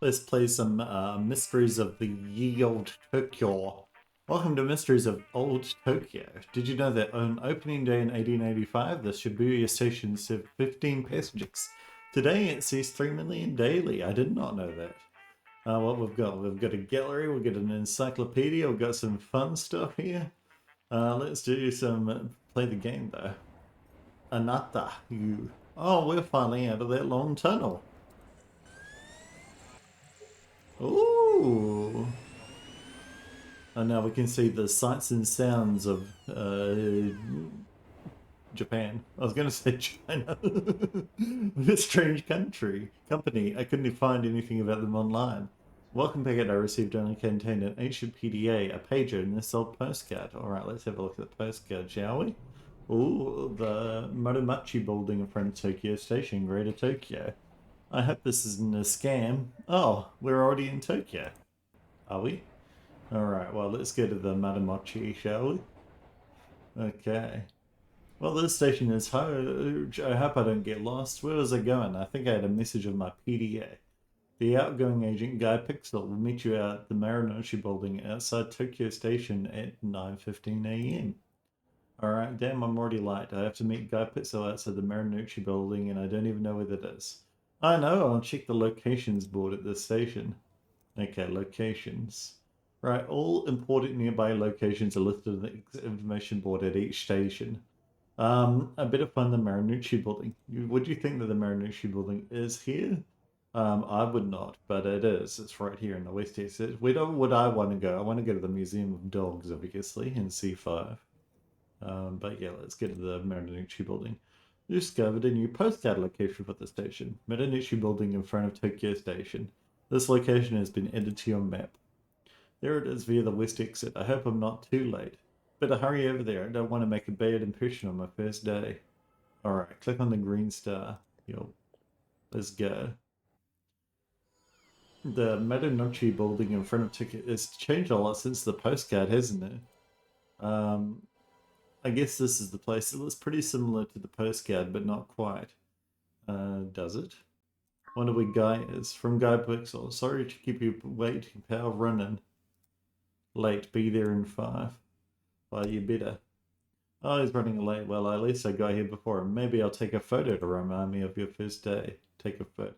Let's play some Mysteries of the Ye Old Tokyo. Welcome to Mysteries of Old Tokyo. Did you know that on opening day in 1885, the Shibuya station served 15 passengers? Today it sees 3 million daily. I did not know that. What we've got? We've got a gallery, we've got an encyclopedia, we've got some fun stuff here. Let's do some, play the game though. Anata, you. Oh, we're finally out of that long tunnel. Ooh. And now we can see the sights and sounds of Japan. I was going to say China. What a strange company. I couldn't find anything about them online. Welcome packet I received only contained an ancient PDA, a pager, and this old postcard. Alright, let's have a look at the postcard, shall we? Ooh, the Motomachi building in front of Tokyo Station, Greater Tokyo. I hope this isn't a scam. Oh, we're already in Tokyo. Are we? Alright, well, let's go to the Matamochi, shall we? Okay. Well, this station is huge. I hope I don't get lost. Where was I going? I think I had a message on my PDA. The outgoing agent, Guy Pixel, will meet you at the Marunouchi building outside Tokyo Station at 9:15 a.m. Alright, damn, I'm already late. I have to meet Guy Pixel outside the Marunouchi building and I don't even know where that is. I know, I'll check the locations board at this station. Okay, locations. Right, all important nearby locations are listed on the information board at each station. A bit of fun, the Marinucci building. Would you think that the Marinucci building is here? I would not, but it is. It's right here in the West East. Where would I want to go? I want to go to the Museum of Dogs, obviously, in C5. But yeah, let's get to the Marinucci building. Discovered a new postcard location for the station. Marinucci building in front of Tokyo Station. This location has been added to your map. There it is via the west exit. I hope I'm not too late. Better hurry over there. I don't want to make a bad impression on my first day. Alright, click on the green star. Yo, let's go. The Madanochi building in front of Ticket has changed a lot since the postcard, hasn't it? I guess this is the place. It looks pretty similar to the postcard, but not quite. Does it? Wonder where Guy is. From Guy Pixel. Sorry to keep you waiting, pal. Running. Late. Be there in 5. Well, you better. Oh, he's running late. Well, at least I got here before him. Maybe I'll take a photo to remind me of your first day. Take a photo.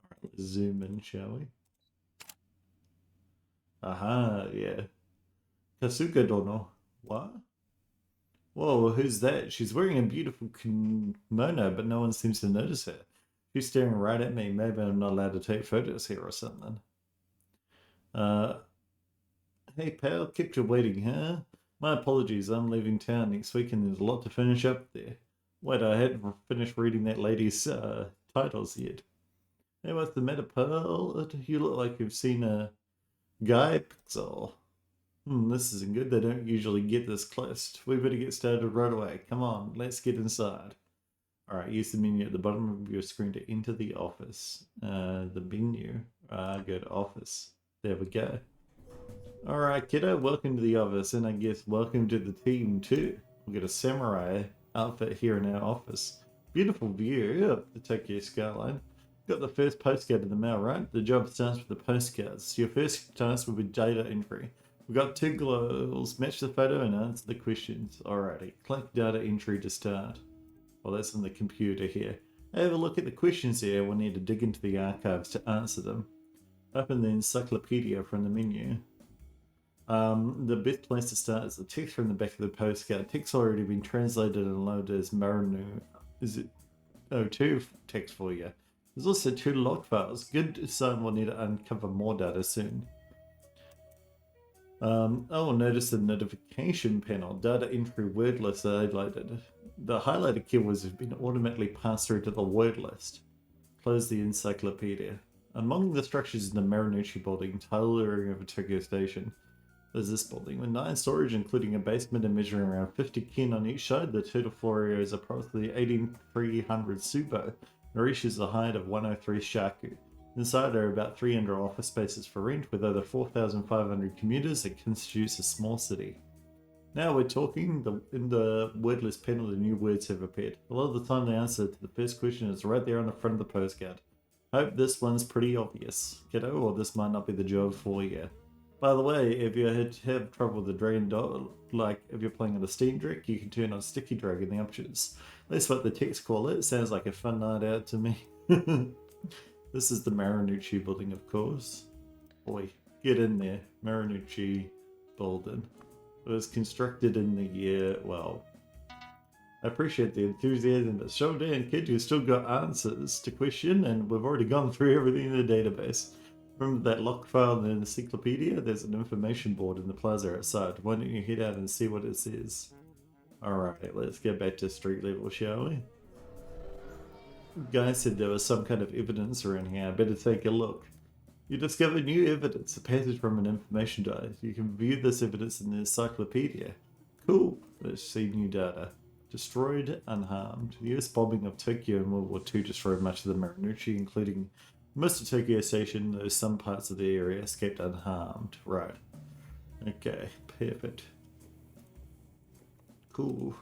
Alright, let's zoom in, shall we? Aha, yeah. Kasuga dono. What? Whoa, who's that? She's wearing a beautiful kimono, but no one seems to notice her. She's staring right at me. Maybe I'm not allowed to take photos here or something. Uh, hey pal, kept you waiting, huh? My apologies, I'm leaving town next week and there's a lot to finish up there. Wait, I hadn't finished reading that lady's titles yet. Hey, what's the matter, Pearl? You look like you've seen a Guy Pixel. This isn't good. They don't usually get this close. We better get started right away. Come on, let's get inside. Alright, use the menu at the bottom of your screen to enter the office. The menu. Go to office. There we go. Alright, kiddo, welcome to the office, and I guess welcome to the team too. We've got a samurai outfit here in our office. Beautiful view of the Tokyo skyline. Got the first postcard in the mail, right? The job starts with the postcards. Your first task will be data entry. We've got 2 glows. Match the photo and answer the questions. Alrighty, click data entry to start. Well, that's on the computer here. Have a look at the questions here. We'll need to dig into the archives to answer them. Open the encyclopedia from the menu. The best place to start is the text from the back of the postcard. Text already been translated and loaded as Marinu. Is it? Oh, 2 text for you. There's also 2 log files. Good sign we'll need to uncover more data soon. Oh, notice the notification panel. Data entry word list highlighted. The highlighted keywords have been automatically passed through to the word list. Close the encyclopedia. Among the structures in the Marunouchi building, tailoring of a Tokyo station, there's this building with 9 stories, including a basement and measuring around 50 kin on each side. The total floor area is approximately 1,800 subo and reaches a height of 103 shaku. Inside there are about 300 office spaces for rent, with over 4,500 commuters. It constitutes a small city. Now we're talking. In the word list panel, the new words have appeared. A lot of the time the answer to the first question is right there on the front of the postcard. Hope this one's pretty obvious, kiddo, or this might not be the job for you. By the way, if you have trouble with the dragon dog, like if you're playing on a Steam Deck, you can turn on Sticky Drag in the options. That's what the text call it. Sounds like a fun night out to me. This is the Marinucci building, of course. Boy, get in there. Marinucci building. It was constructed in the year, well, I appreciate the enthusiasm, but show Dan, kid, you still got answers to question, and we've already gone through everything in the database. Remember that lock file in the encyclopedia? There's an information board in the plaza outside. Why don't you head out and see what it says? Alright, let's get back to street level, shall we? Guy said there was some kind of evidence around here. I better take a look. You discovered new evidence, a passage from an information dive. You can view this evidence in the encyclopedia. Cool. Let's see new data. Destroyed unharmed. The US bombing of Tokyo in World War II destroyed much of the Marinucci, including most of Tokyo Station, though some parts of the area escaped unharmed. Right. Okay, perfect. Cool.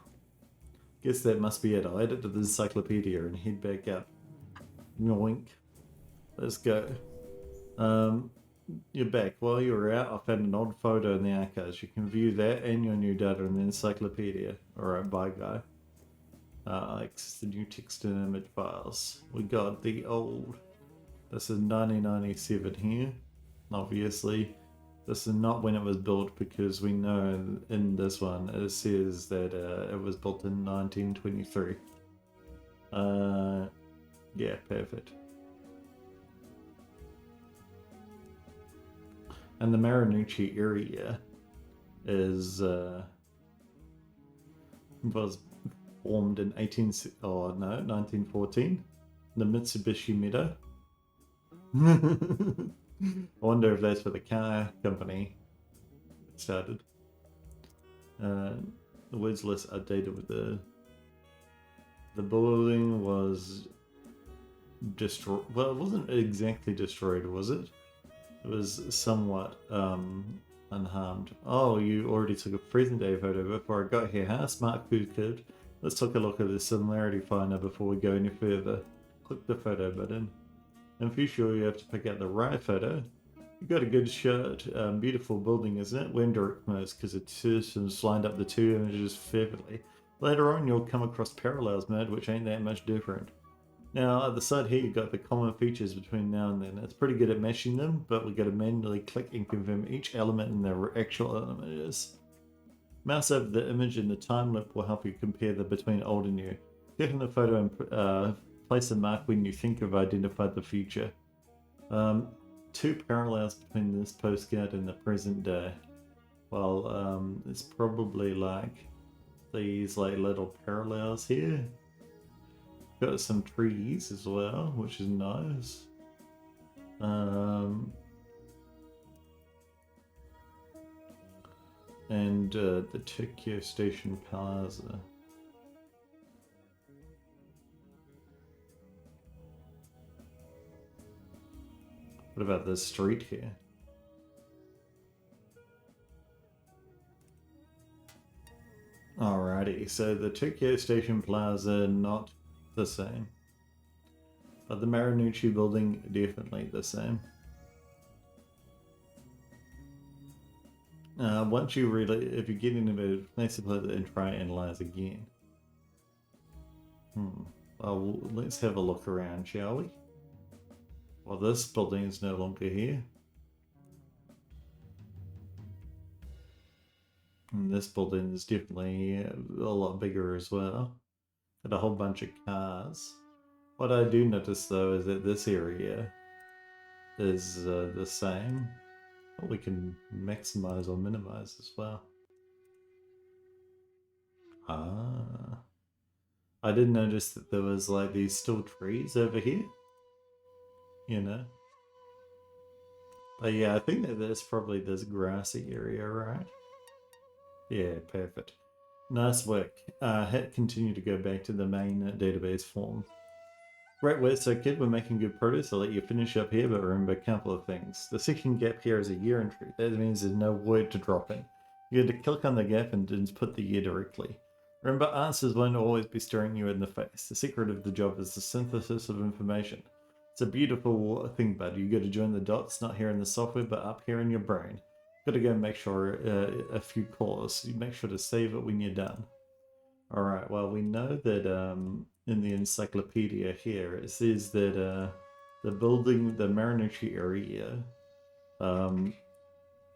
Guess that must be it. I'll add it to the encyclopedia and head back up. Yoink. Let's go. You're back. While you were out, I found an old photo in the archives. You can view that and your new data in the encyclopedia. Alright, bye guy. Access the new text and image files. We got the old. This is 1997 here. Obviously, this is not when it was built because we know in this one it says that it was built in 1923. Yeah, perfect. And the Marinucci area is was formed in 1914. The Mitsubishi Meadow. I wonder if that's for the car company it started. The words list updated with the building was destroyed. Well, it wasn't exactly destroyed, was it? It was somewhat unharmed. Oh, you already took a present day photo before I got here, huh? Smart cool kid. Let's take a look at the similarity finder before we go any further. Click the photo button. And if you're sure you have to pick out the right photo, you got a good shot. Beautiful building, isn't it? We're in direct modes because the systems lined up the two images perfectly. Later on, you'll come across parallels mode, which ain't that much different. Now, at the side here, you've got the common features between now and then. It's pretty good at matching them, but we got to manually click and confirm each element in their actual element is. Mouse over the image and the time loop will help you compare between old and new. Click on the photo and place a mark when you think you've identified the feature. Two parallels between this postcard and the present day. Well, it's probably like these like little parallels here. Got some trees as well, which is nice. And the Tokyo Station Plaza. What about this street here? Alrighty, so the Tokyo Station Plaza, not the same. But the Marinucci building, definitely the same. Once you really, if you get into it, place it and try and analyze again. Well, let's have a look around, shall we? Well, this building is no longer here. And this building is definitely a lot bigger as well. Got a whole bunch of cars. What I do notice though is that this area is the same. We can maximize or minimize as well. Ah. I did notice that there was like these still trees over here. You know? But yeah, I think that there's probably this grassy area, right? Yeah, perfect. Nice work. Hit continue to go back to the main database form. Great work, so kid, we're making good progress. I'll let you finish up here, but remember a couple of things. The second gap here is a year entry. That means there's no word to drop in. You had to click on the gap and just put the year directly. Remember, answers won't always be staring you in the face. The secret of the job is the synthesis of information. It's a beautiful thing, bud. You got to join the dots, not here in the software, but up here in your brain. Got to go make sure a few calls. You make sure to save it when you're done. All right. Well, we know that in the encyclopedia here it says that the building, the Marunouchi area, in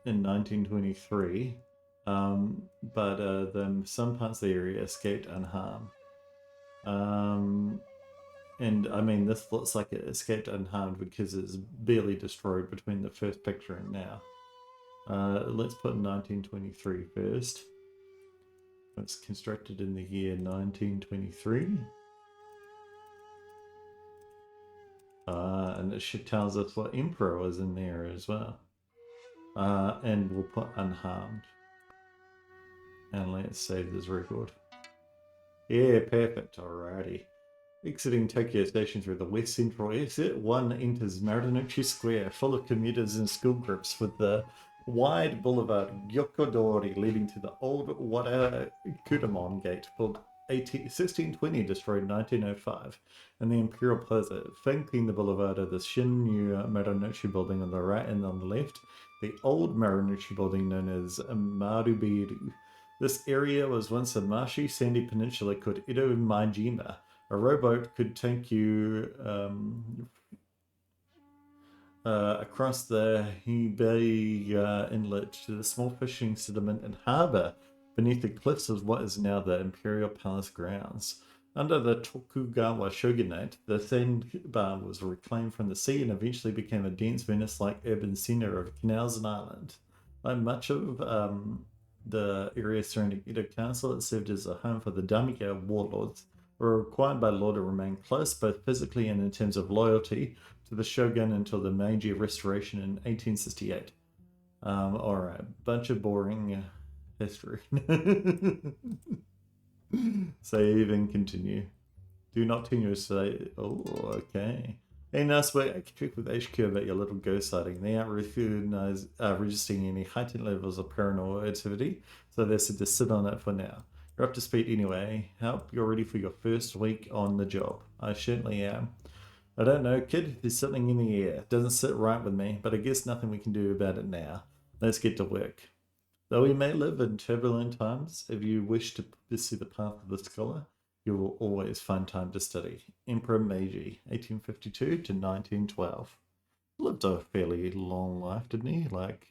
1923, but some parts of the area escaped unharmed. And I mean, this looks like it escaped unharmed because it's barely destroyed between the first picture and now. Let's put 1923 first. It's constructed in the year 1923. And it tells us what emperor was in there as well. And we'll put unharmed. And let's save this record. Yeah, perfect. Alrighty. Exiting Tokyo Station through the west central exit, one enters Marunouchi Square, full of commuters and school groups, with the wide boulevard Gyokodori leading to the old Wada Kudamon Gate, built 1620, destroyed 1905, and the Imperial Plaza. Flanking the boulevard are the Shin-New Marunouchi building on the right and on the left, the old Marunouchi building known as Marubiru. This area was once a marshy, sandy peninsula called Edo Majima. A rowboat could take you across the Hebei Inlet to the small fishing settlement and harbour beneath the cliffs of what is now the Imperial Palace grounds. Under the Tokugawa shogunate, the sandbar was reclaimed from the sea and eventually became a dense Venice-like urban centre of canals and island. Like much of the area surrounding Edo Castle, it served as a home for the daimyo warlords, were required by law to remain close, both physically and in terms of loyalty, to the shogun until the Meiji Restoration in 1868. Alright, bunch of boring history. Save and continue. Do not turn your say. Oh, okay. Hey, nice work. I can check with HQ about your little ghost sighting. They aren't registering any heightened levels of paranormal activity, so they said to sit on it for now. You're up to speed anyway. Hope you're ready for your first week on the job. I certainly am. I don't know, kid. There's something in the air. Doesn't sit right with me, but I guess nothing we can do about it now. Let's get to work. Though we may live in turbulent times, if you wish to pursue the path of the scholar, you will always find time to study. Emperor Meiji, 1852 to 1912. Lived a fairly long life, didn't he? Like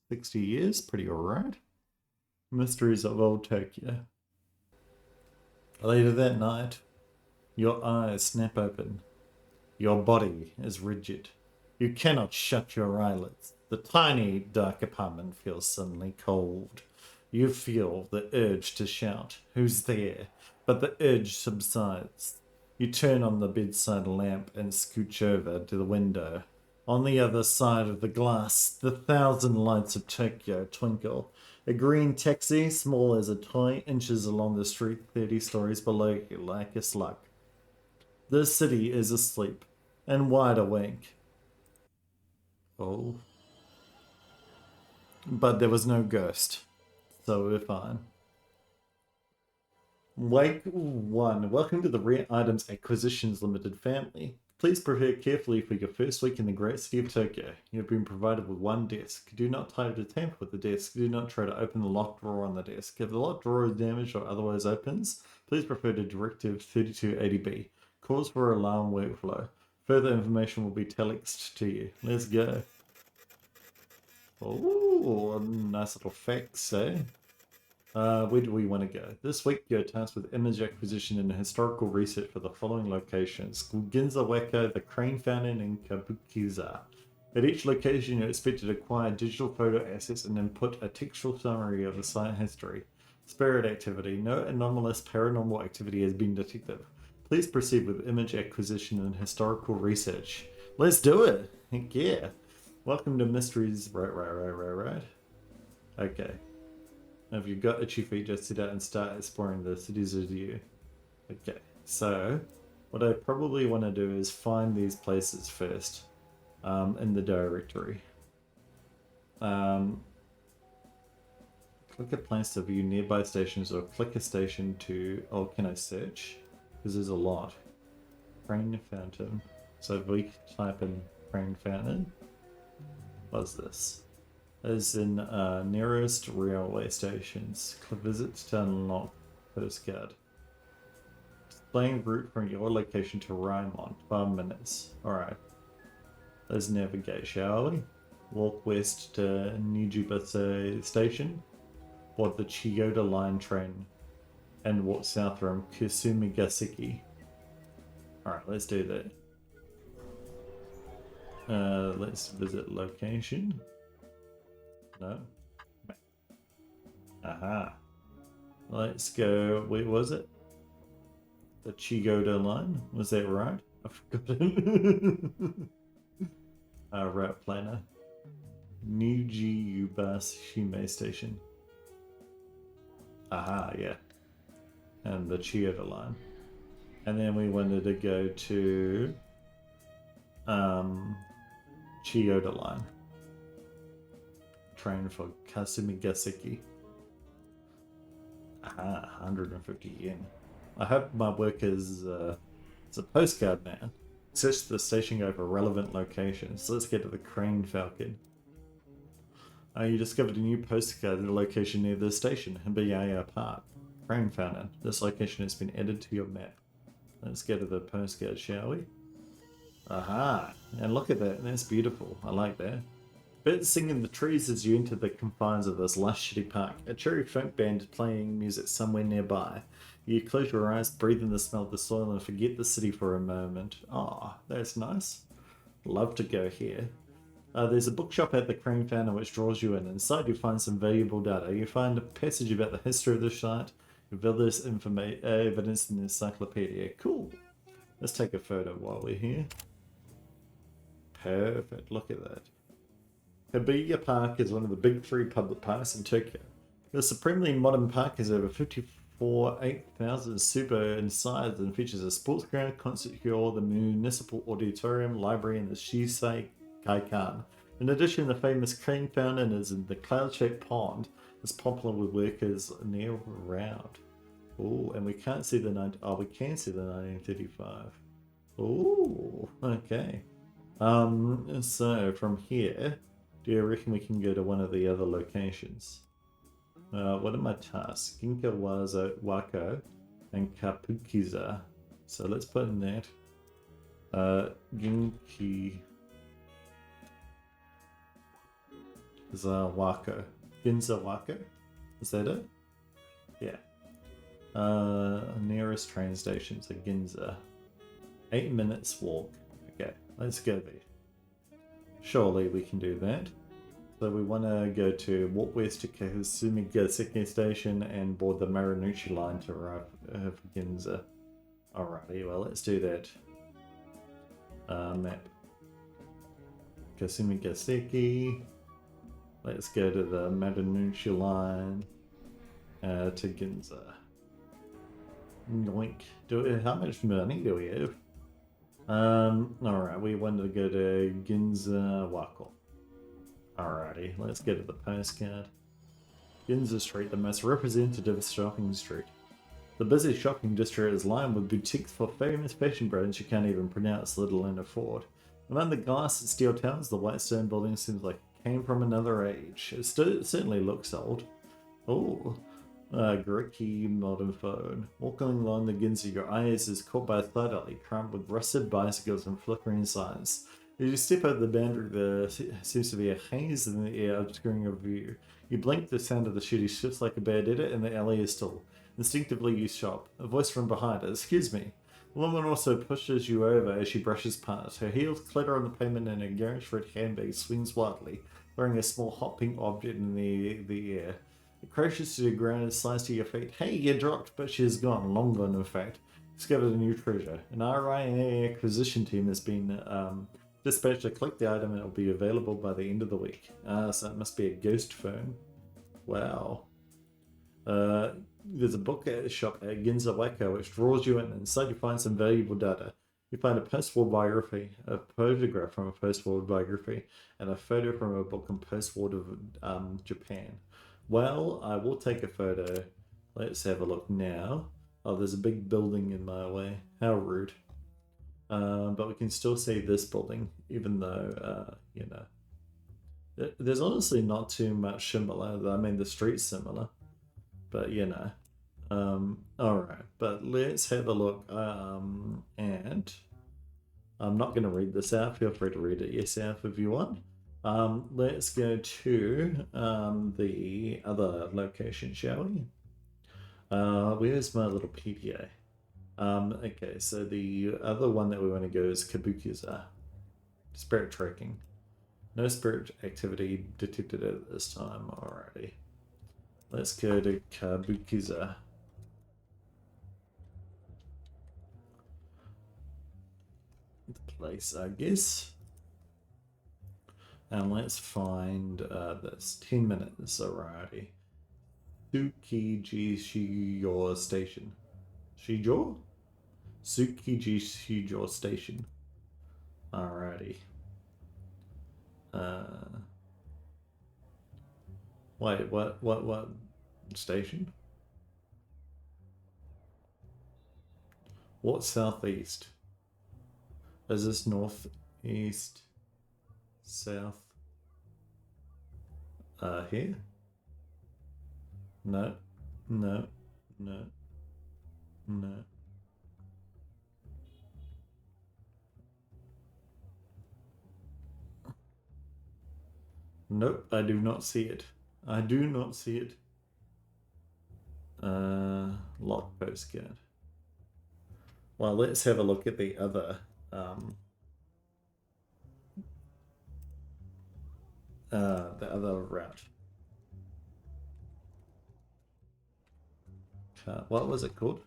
60 years? Pretty alright. Mysteries of Old Tokyo. Later that night, your eyes snap open. Your body is rigid. You cannot shut your eyelids. The tiny, dark apartment feels suddenly cold. You feel the urge to shout, "Who's there?" But the urge subsides. You turn on the bedside lamp and scooch over to the window. On the other side of the glass, the thousand lights of Tokyo twinkle. A green taxi, small as a toy, inches along the street 30 stories below you like a slug. The city is asleep and wide awake. Oh. But there was no ghost, so we're fine. Week 1. Welcome to the Rare Items Acquisitions Limited family. Please prepare carefully for your first week in the great city of Tokyo. You have been provided with one desk. Do not try to tamper with the desk. Do not try to open the locked drawer on the desk. If the locked drawer is damaged or otherwise opens, please refer to Directive 3280B. Cause for alarm workflow. Further information will be telexed to you. Let's go. Oh, nice little facts, eh? Where do we want to go? This week you're tasked with image acquisition and historical research for the following locations: Ginzawaka, the Crane Fountain, and Kabukiza. At each location you're expected to acquire digital photo assets and input a textual summary of the site history. Spirit activity. No anomalous paranormal activity has been detected. Please proceed with image acquisition and historical research. Let's do it! Heck yeah! Welcome to Mysteries. Right. Okay. Now, if you've got itchy feet, just sit out and start exploring the cities of you. Okay, so what I probably want to do is find these places first in the directory. Click a place to view nearby stations, or click a station to... Oh, can I search? Because there's a lot. Crane Fountain. So if we type in Crane Fountain, what's this? As in nearest railway stations. Click visits to unlock postcard. Displaying route from your location to Raimont. 5 minutes. Alright. Let's navigate, shall we? Walk west to Nijibase station. Board the Chiyoda line train. And walk south from Kusumigaseki. Alright, let's do that. Let's visit location. No. Aha. Let's go. Wait, was it? The Chiyoda line? Was that right? I forgot it. Route planner. Nuji Ubas Shime station. Aha, yeah. And the Chiyoda line. And then we wanted to go to Chiyoda line. Train for Kasumigaseki. Aha, 150 yen. I hope my work is it's a postcard man. Search the station go for relevant locations. So let's get to the Crane Falcon. You discovered a new postcard at a location near the station, Hibayaya Park. Crane Fountain. This location has been added to your map. Let's go to the postcard, shall we? Aha! And look at that, that's beautiful. I like that. Birds sing in the trees as you enter the confines of this lush city park. A cherry folk band playing music somewhere nearby. You close your eyes, breathe in the smell of the soil, and forget the city for a moment. Oh, that's nice. Love to go here. There's a bookshop at the Crane Fountain which draws you in. Inside you find some valuable data. You find a passage about the history of the site, various evidence in the encyclopedia. Cool. Let's take a photo while we're here. Perfect. Look at that. Hibiya Park is one of the big 3 public parks in Tokyo. The supremely modern park has over 8,000 super in size and features a sports ground, concert hall, the municipal auditorium, library, and the Shisei Kaikan. In addition, the famous Crane Fountain is in the cloud-shaped pond. It's popular with workers near around. Oh, and we can't see the we can see the 1935. Oh, okay. So from here, do you reckon we can go to one of the other locations? What are my tasks? Ginka Wako and Kapukiza. So let's put in that. Ginki Zawako. Ginza Wako? Is that it? Yeah. Nearest train station to Ginza. 8 minutes walk. Okay, let's go there. Surely we can do that. So we want to go to walk west to Kasumigaseki station and board the Marunouchi line to arrive for Ginza. Alrighty, well let's do that. Map. Kasumigaseki. Let's go to the Marunouchi line to Ginza. Yoink. How much money do we have? Alright, we wanted to go to Ginza Wako. Alrighty, let's go to the postcard. Ginza Street, the most representative shopping street. The busy shopping district is lined with boutiques for famous fashion brands you can't even pronounce, let alone afford. Among the glass and steel towers, the white stone building seems like it came from another age. It certainly looks old. Oh, Guriki modern phone. Walking along the Ginza, your eyes is caught by a third alley crammed with rusted bicycles and flickering signs. As you step over the boundary, there seems to be a haze in the air obscuring your view. You blink, the sound of the shooting shifts like a bad edit, and the alley is still. Instinctively, you stop. A voice from behind. Excuse me. The woman also pushes you over as she brushes past. Her heels clatter on the pavement, and her garish red handbag swings wildly, wearing a small hot pink object in the air. It crashes to the ground and slides to your feet. Hey, you dropped, but she is gone. Long gone, in fact. Discovered a new treasure. An RIA acquisition team has been dispatched to collect the item and it will be available by the end of the week. So it must be a ghost phone. Wow. There's a book shop at Ginza Wako which draws you in. Inside you find some valuable data. You find a post-war biography, a photograph from a post-war biography, and a photo from a book on post-war Japan. Well, I will take a photo. Let's have a look now. Oh, there's a big building in my way. How rude. But we can still see this building, even though, you know, there's honestly not too much similar. I mean, the street's similar, but you know. All right, but let's have a look. And I'm not going to read this out. Feel free to read it yourself if you want. Let's go to the other location, shall we? Where's my little PDA? Okay, so the other one that we want to go is Kabukiza. Spirit tracking. No spirit activity detected at this time. Alrighty. Let's go to Kabukiza. The place, I guess. And let's find this. 10 minutes. Alrighty. Tsukiji Shijo Station. Shijo? Tsukiji Shijo Station. Alrighty. Wait, what station? What southeast? Is this northeast? South? Here? No, no, no, no. Nope, I do not see it. I do not see it. Lock postcard. Well, let's have a look at the other route. What was it called?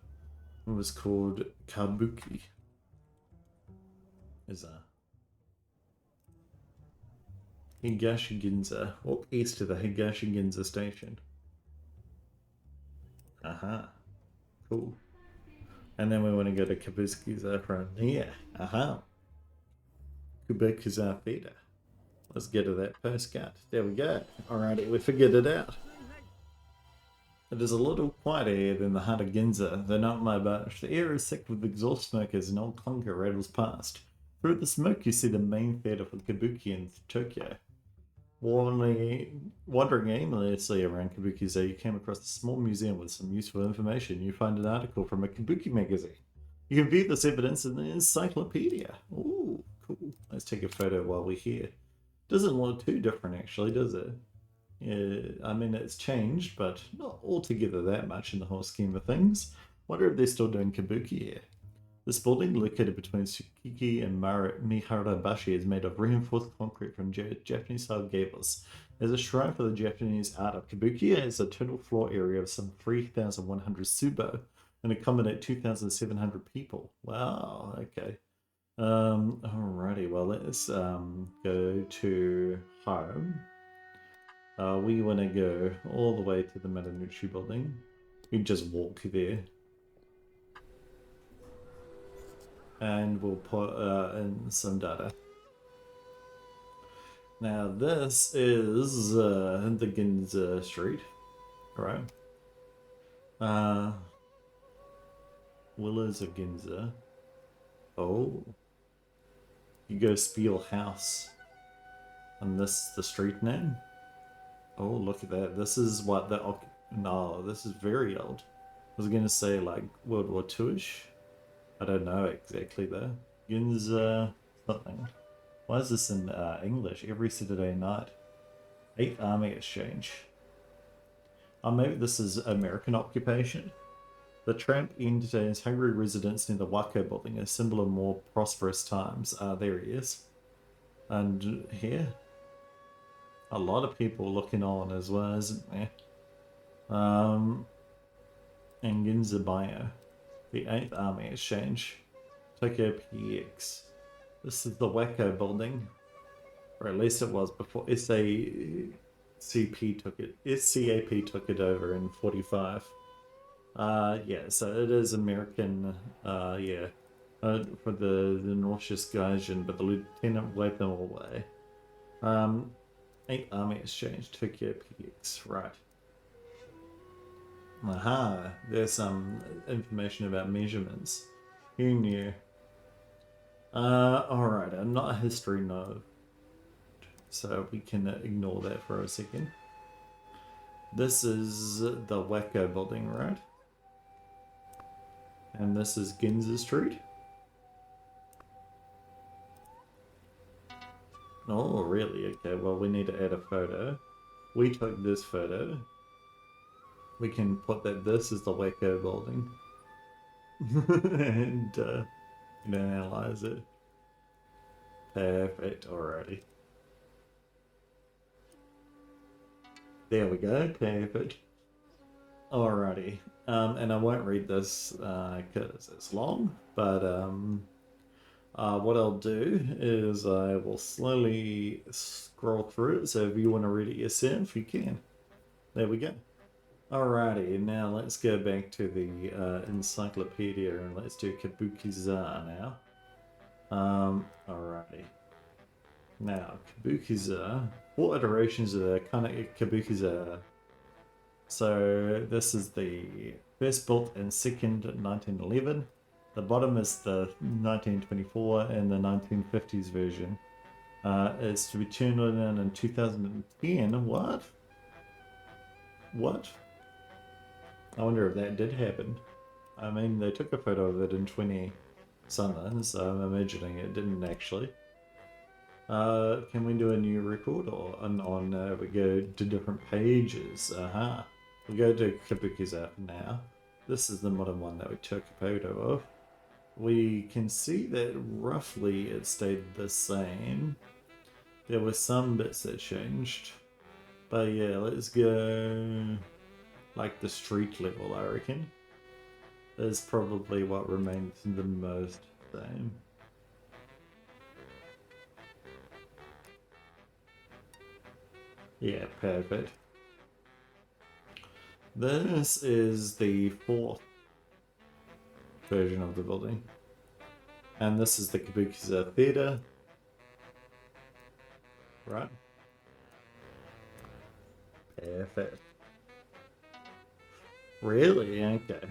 It was called Kabuki. Is that Higashiginza? Walk east to the Higashiginza station. Aha. Cool. And then we want to go to Kabukiza from here. Aha. Kabukiza Theta. Let's get to that postcard. There we go. Alrighty, we figured it out. It is a little quieter here than the heart of Ginza, though not my bunch. The air is thick with exhaust smoke as an old clunker rattles past. Through the smoke you see the main theatre for Kabuki in Tokyo. Wandering aimlessly around Kabukiza, you came across a small museum with some useful information. You find an article from a Kabuki magazine. You can view this evidence in the encyclopedia. Ooh, cool. Let's take a photo while we're here. Doesn't look too different actually, does it? Yeah, I mean, it's changed, but not altogether that much in the whole scheme of things. Wonder if they're still doing Kabuki here. This building, located between Tsukiji and Miharabashi, is made of reinforced concrete from Japanese-style gables. As a shrine for the Japanese art of Kabuki, it has a total floor area of some 3,100 tsubo and accommodate 2,700 people. Wow, okay. Alrighty, well, let's go to home. We want to go all the way to the Matanuchi building. We just walk there. And we'll put in some data. Now this is the Ginza Street, right? Willows of Ginza. Oh. You go Spiel House. And this the street name? Oh, look at that. This is what the... No, this is very old. I was going to say, like, World War II-ish. I don't know exactly, though. Ginza... something. Why is this in English? Every Saturday night. 8th Army Exchange. Oh, maybe this is American occupation? The tramp entertains hungry residents near the Wako building, a symbol of more prosperous times. There he is. And here? A lot of people looking on as well, isn't there? And Ginza Bio. The 8th Army Exchange. Tokyo PX. This is the Wako building. Or at least it was before SCAP took it over in 45. Yeah, so it is American, yeah. For the Nauseous Gaijin, but the lieutenant wiped them all away. 8th Army Exchange, Tokyo PX, right. Aha, there's some information about measurements. Who knew? Alright, I'm not a history nerd, so we can ignore that for a second. This is the Wacko building, right? And this is Ginza Street. Oh, really? Okay, well, we need to add a photo. We took this photo. We can put that this is the Wacko building. And analyze it. Perfect, alrighty. There we go, perfect. Alrighty. And I won't read this because it's long, but what I'll do is I will slowly scroll through it, so if you want to read it yourself, you can. There we go. Alrighty, now let's go back to the encyclopedia and let's do Kabukiza now. Alrighty. Now, Kabukiza, 4 iterations of the Kabukiza. So this is the first built and second 1911. The bottom is the 1924 and the 1950s version. It's to be turned on in 2010. What? What? I wonder if that did happen. I mean, they took a photo of it in 20 something, so I'm imagining it didn't actually. Can we do a new record or we go to different pages? We go to Kabukiza now. This is the modern one that we took a photo of. We can see that roughly it stayed the same. There were some bits that changed. But yeah, let's go like the street level, I reckon. Is probably what remains the most same. Yeah, perfect. This is the 4th version of the building. And this is the Kabukiza Theatre. Right? Perfect. Really? Okay.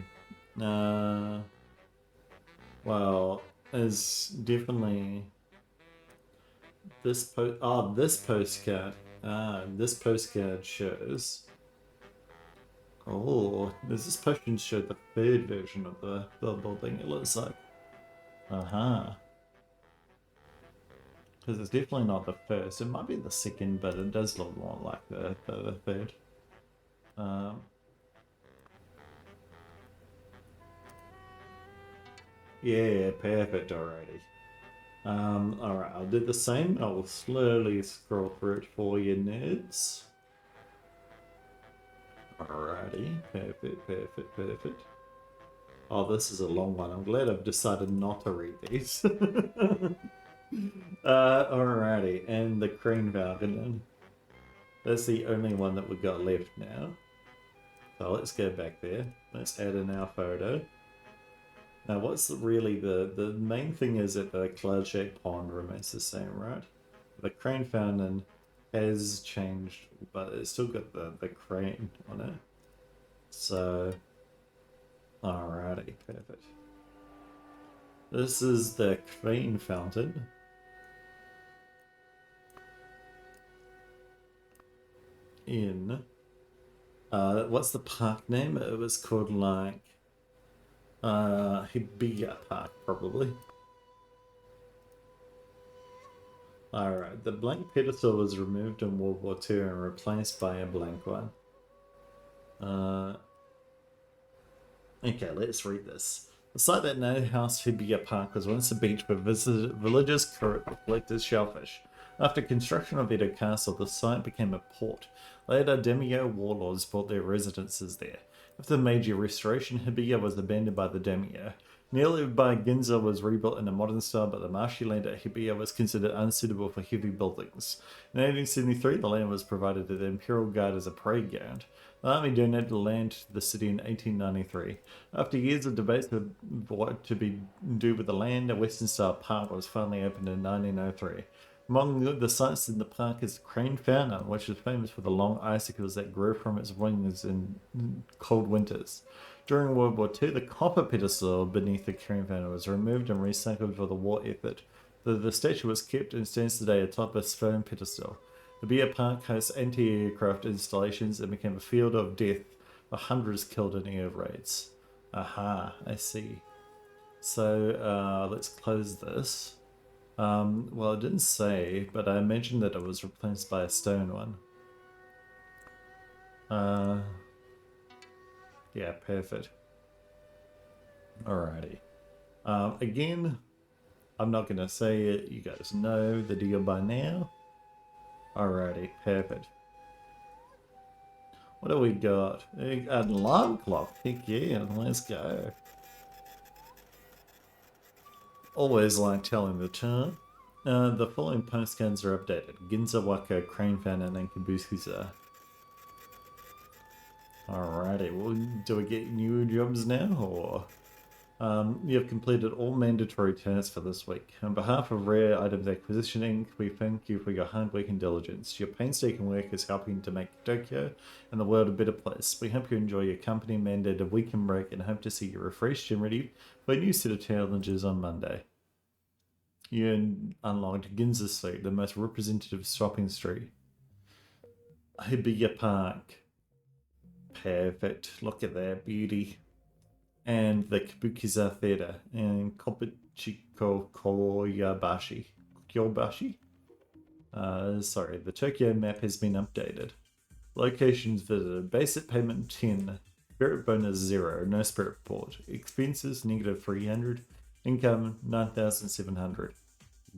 Well, it's definitely this this postcard. This postcard shows. Oh, does this postcard show the 3rd version of the building? It looks like. Because it's definitely not the 1st. It might be the 2nd, but it does look more like the 3rd. Yeah, perfect already. Alright, I'll do the same. I will slowly scroll through it for you nerds. Alrighty, perfect. Oh, this is a long one. I'm glad I've decided not to read these. Alrighty, and the Crane Falcon. That's the only one that we've got left now. So let's go back there. Let's add in our photo. Now, what's really the main thing is that the cloud-shaped pond remains the same, right? The crane fountain has changed, but it's still got the crane on it. So, alrighty, perfect. This is the crane fountain. In, what's the park name? It was called like, Hibiya Park, probably. Alright, the blank pedestal was removed in World War II and replaced by a blank one. Okay, let's read this. The site that now housed Hibiya Park was once a beach where villagers collected shellfish. After construction of Edo Castle, the site became a port. Later, Daimyo warlords built their residences there. After the Meiji Restoration, Hibiya was abandoned by the Daimyo. Nearby Ginza was rebuilt in a modern style, but the marshy land at Hibiya was considered unsuitable for heavy buildings. In 1873, the land was provided to the Imperial Guard as a parade ground. The army donated the land to the city in 1893. After years of debates over what to do with the land, a western-style park was finally opened in 1903. Among the sights in the park is the Crane Fountain, which is famous for the long icicles that grow from its wings in cold winters. During World War II, the copper pedestal beneath the Crane Fountain was removed and recycled for the war effort. The statue was kept and stands today atop a stone pedestal. The beer park hosts anti-aircraft installations and became a field of death for hundreds killed in air raids. Aha, I see. So let's close this. Well, it didn't say, but I imagine that it was replaced by a stone one. Yeah, perfect. Alrighty. Again, I'm not going to say it. You guys know the deal by now. Alrighty, perfect. What do we got? An alarm clock. Heck yeah, let's go. Always like telling the time. The following postcards are updated. Ginza Waka, Crane Fannin, and Kabuskiza. Alrighty, well, do we get new jobs now, or? You have completed all mandatory tasks for this week. On behalf of Rare Items Acquisition Inc., we thank you for your hard work and diligence. Your painstaking work is helping to make Tokyo and the world a better place. We hope you enjoy your company mandated weekend break and hope to see you refreshed and ready for a new set of challenges on Monday. You unlocked Ginza Street, the most representative shopping street. Hibiya Park. Perfect. Look at that beauty. And the Kabukiza Theatre and Kobuchiko Koyabashi. Sorry, the Tokyo map has been updated. Locations visited. Basic payment 10. Spirit bonus 0. No spirit report. Expenses negative 300. Income 9,700.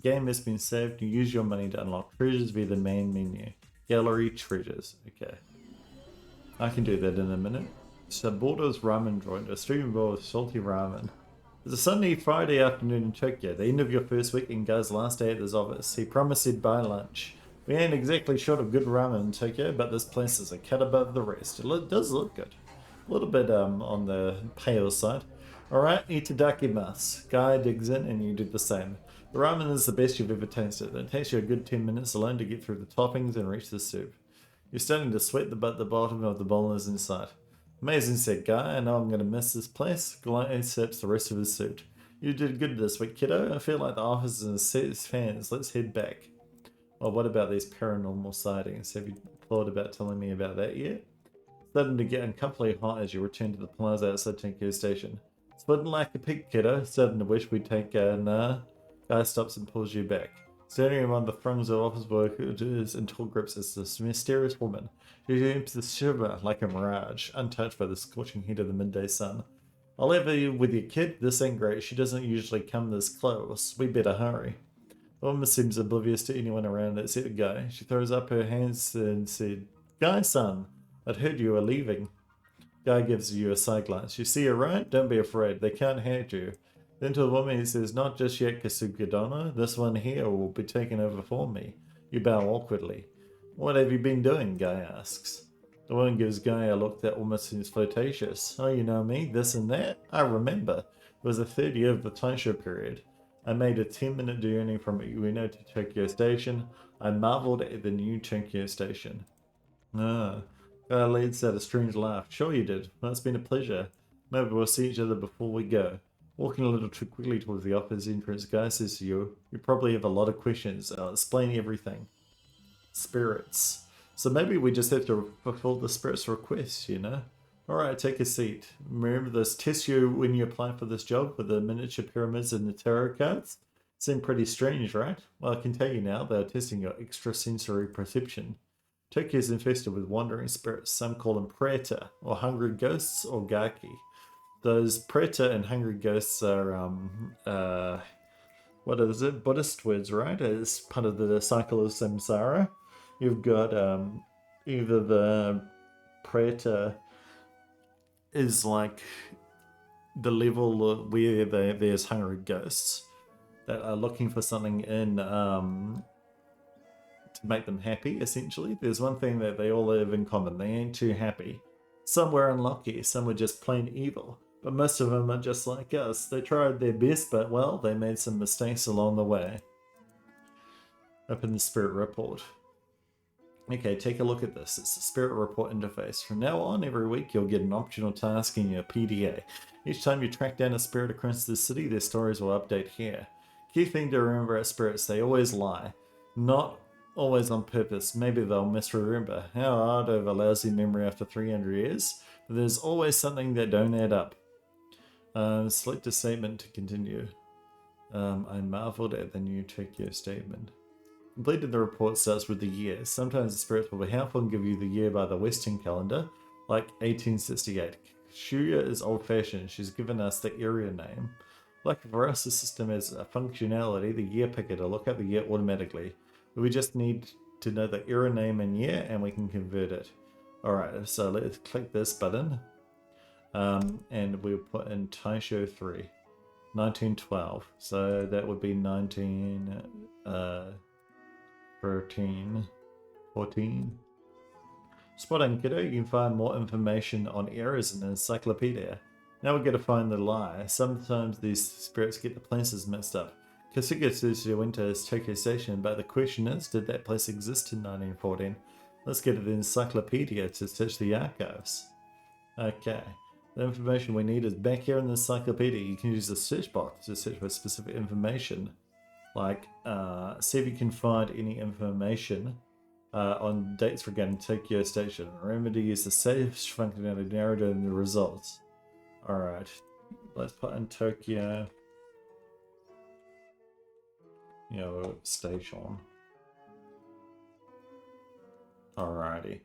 Game has been saved. You use your money to unlock treasures via the main menu. Gallery treasures. Okay. I can do that in a minute. Saborda's ramen joint, a streaming bowl of salty ramen. It's a sunny Friday afternoon in Tokyo, the end of your first week and Guy's last day at this office. He promised he'd buy lunch. We ain't exactly short of good ramen in Tokyo, but this place is a cut above the rest. It does look good. A little bit on the pale side. Alright, itadakimasu. Guy digs in and you do the same. The ramen is the best you've ever tasted. It takes you a good 10 minutes alone to get through the toppings and reach the soup. You're starting to sweat, but the bottom of the bowl is in sight. Amazing, said Guy. I know I'm going to miss this place. Galante sips the rest of his suit. You did good this week, kiddo. I feel like the office is in fans. Let's head back. Well, what about these paranormal sightings? Have you thought about telling me about that yet? Starting to get uncomfortably hot as you return to the plaza outside Tokyo Station. Splitting like a pig, kiddo. Starting to wish we'd take a Guy stops and pulls you back. Standing among the throngs of office workers in tall groups is this mysterious woman. She seems to shiver like a mirage, untouched by the scorching heat of the midday sun. I'll leave you with your kid. This ain't great. She doesn't usually come this close. We better hurry. The woman seems oblivious to anyone around except Guy. She throws up her hands and said, Guy, son, I'd heard you were leaving. Guy gives you a side glance. You see her right? Don't be afraid. They can't hurt you. Then to the woman he says, not just yet, Kasugadono. This one here will be taken over for me. You bow awkwardly. What have you been doing? Guy asks. The woman gives Guy a look that almost seems flirtatious. Oh, you know me, this and that? I remember. It was the third year of the Taisho period. I made a 10-minute journey from Ueno to Tokyo Station. I marveled at the new Tokyo Station. Ah. Guy lets out a strange laugh. Sure you did. Well, it's been a pleasure. Maybe we'll see each other before we go. Walking a little too quickly towards the office entrance, Guy says to you, you probably have a lot of questions. I'll explain everything. Spirits. So maybe we just have to fulfill the spirit's request, you know? Alright, take a seat. Remember this test you when you apply for this job with the miniature pyramids and the tarot cards? Seemed pretty strange, right? Well, I can tell you now, they're testing your extrasensory perception. Tokyo is infested with wandering spirits. Some call them preta, or hungry ghosts, or gaki. Those preta and hungry ghosts are, what is it? Buddhist words, right? It's part of the cycle of samsara. You've got either the preta is like the level where there's hungry ghosts that are looking for something in to make them happy, essentially. There's one thing that they all have in common. They ain't too happy. Some were unlucky, some were just plain evil. But most of them are just like us. They tried their best, but well, they made some mistakes along the way. Open the Spirit Report. Okay, take a look at this. It's the Spirit Report interface. From now on, every week you'll get an optional task in your PDA. Each time you track down a spirit across the city, their stories will update here. Key thing to remember about spirits, they always lie. Not always on purpose. Maybe they'll misremember. How odd to have a lousy memory after 300 years? But there's always something that don't add up. Select a statement to continue. I marveled at the new Tokyo statement. Completed the report starts with the year. Sometimes the spirits will be helpful and give you the year by the Western calendar, like 1868. Shuya is old-fashioned. She's given us the area name. Like for us, the system has a functionality, the year picker, to look up the year automatically. We just need to know the era name and year, and we can convert it. Alright, so let's click this button. And we'll put in Taisho 3. 1912. So that would be 13, 14. Spotting kiddo, you can find more information on errors in the encyclopedia. Now we're going to find the lie. Sometimes these spirits get the places mixed up. Kasuga Tsuchi Winter is Tokyo Station, but the question is, did that place exist in 1914? Let's get to the encyclopedia to search the archives. Okay. The information we need is back here in the encyclopedia. You can use the search box to search for specific information. Like, see if you can find any information on dates regarding Tokyo Station. Remember to use the search functionality to narrow down the results. Alright, let's put in Tokyo, station. Alrighty.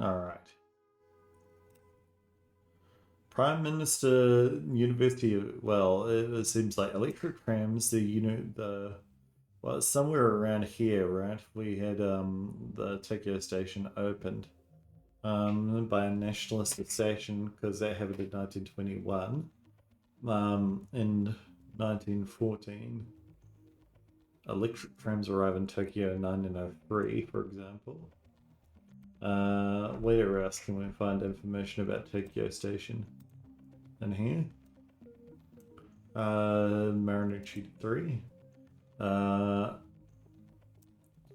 Alright. Prime Minister University, well, it seems like electric trams, well, somewhere around here, right? We had the Tokyo Station opened by a nationalist assassin, because that happened in 1921. In 1914, electric trams arrived in Tokyo in 1903, for example. Where else can we find information about Tokyo Station? In here? Marunouchi 3. The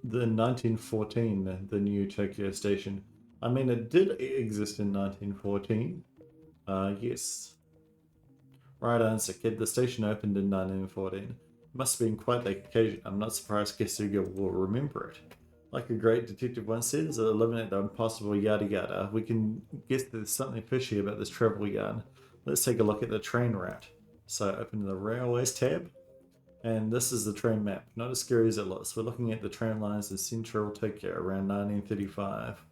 1914, the new Tokyo Station. I mean, it did exist in 1914. Yes. Right answer, kid. The station opened in 1914. Must have been quite the occasion. I'm not surprised Kasuga will remember it. Like a great detective once said, to eliminate the impossible yada yada, we can guess there's something fishy about this travel yarn. Let's take a look at the train route. So open the Railways tab, and this is the train map. Not as scary as it looks. We're looking at the train lines in central Tokyo around 1935.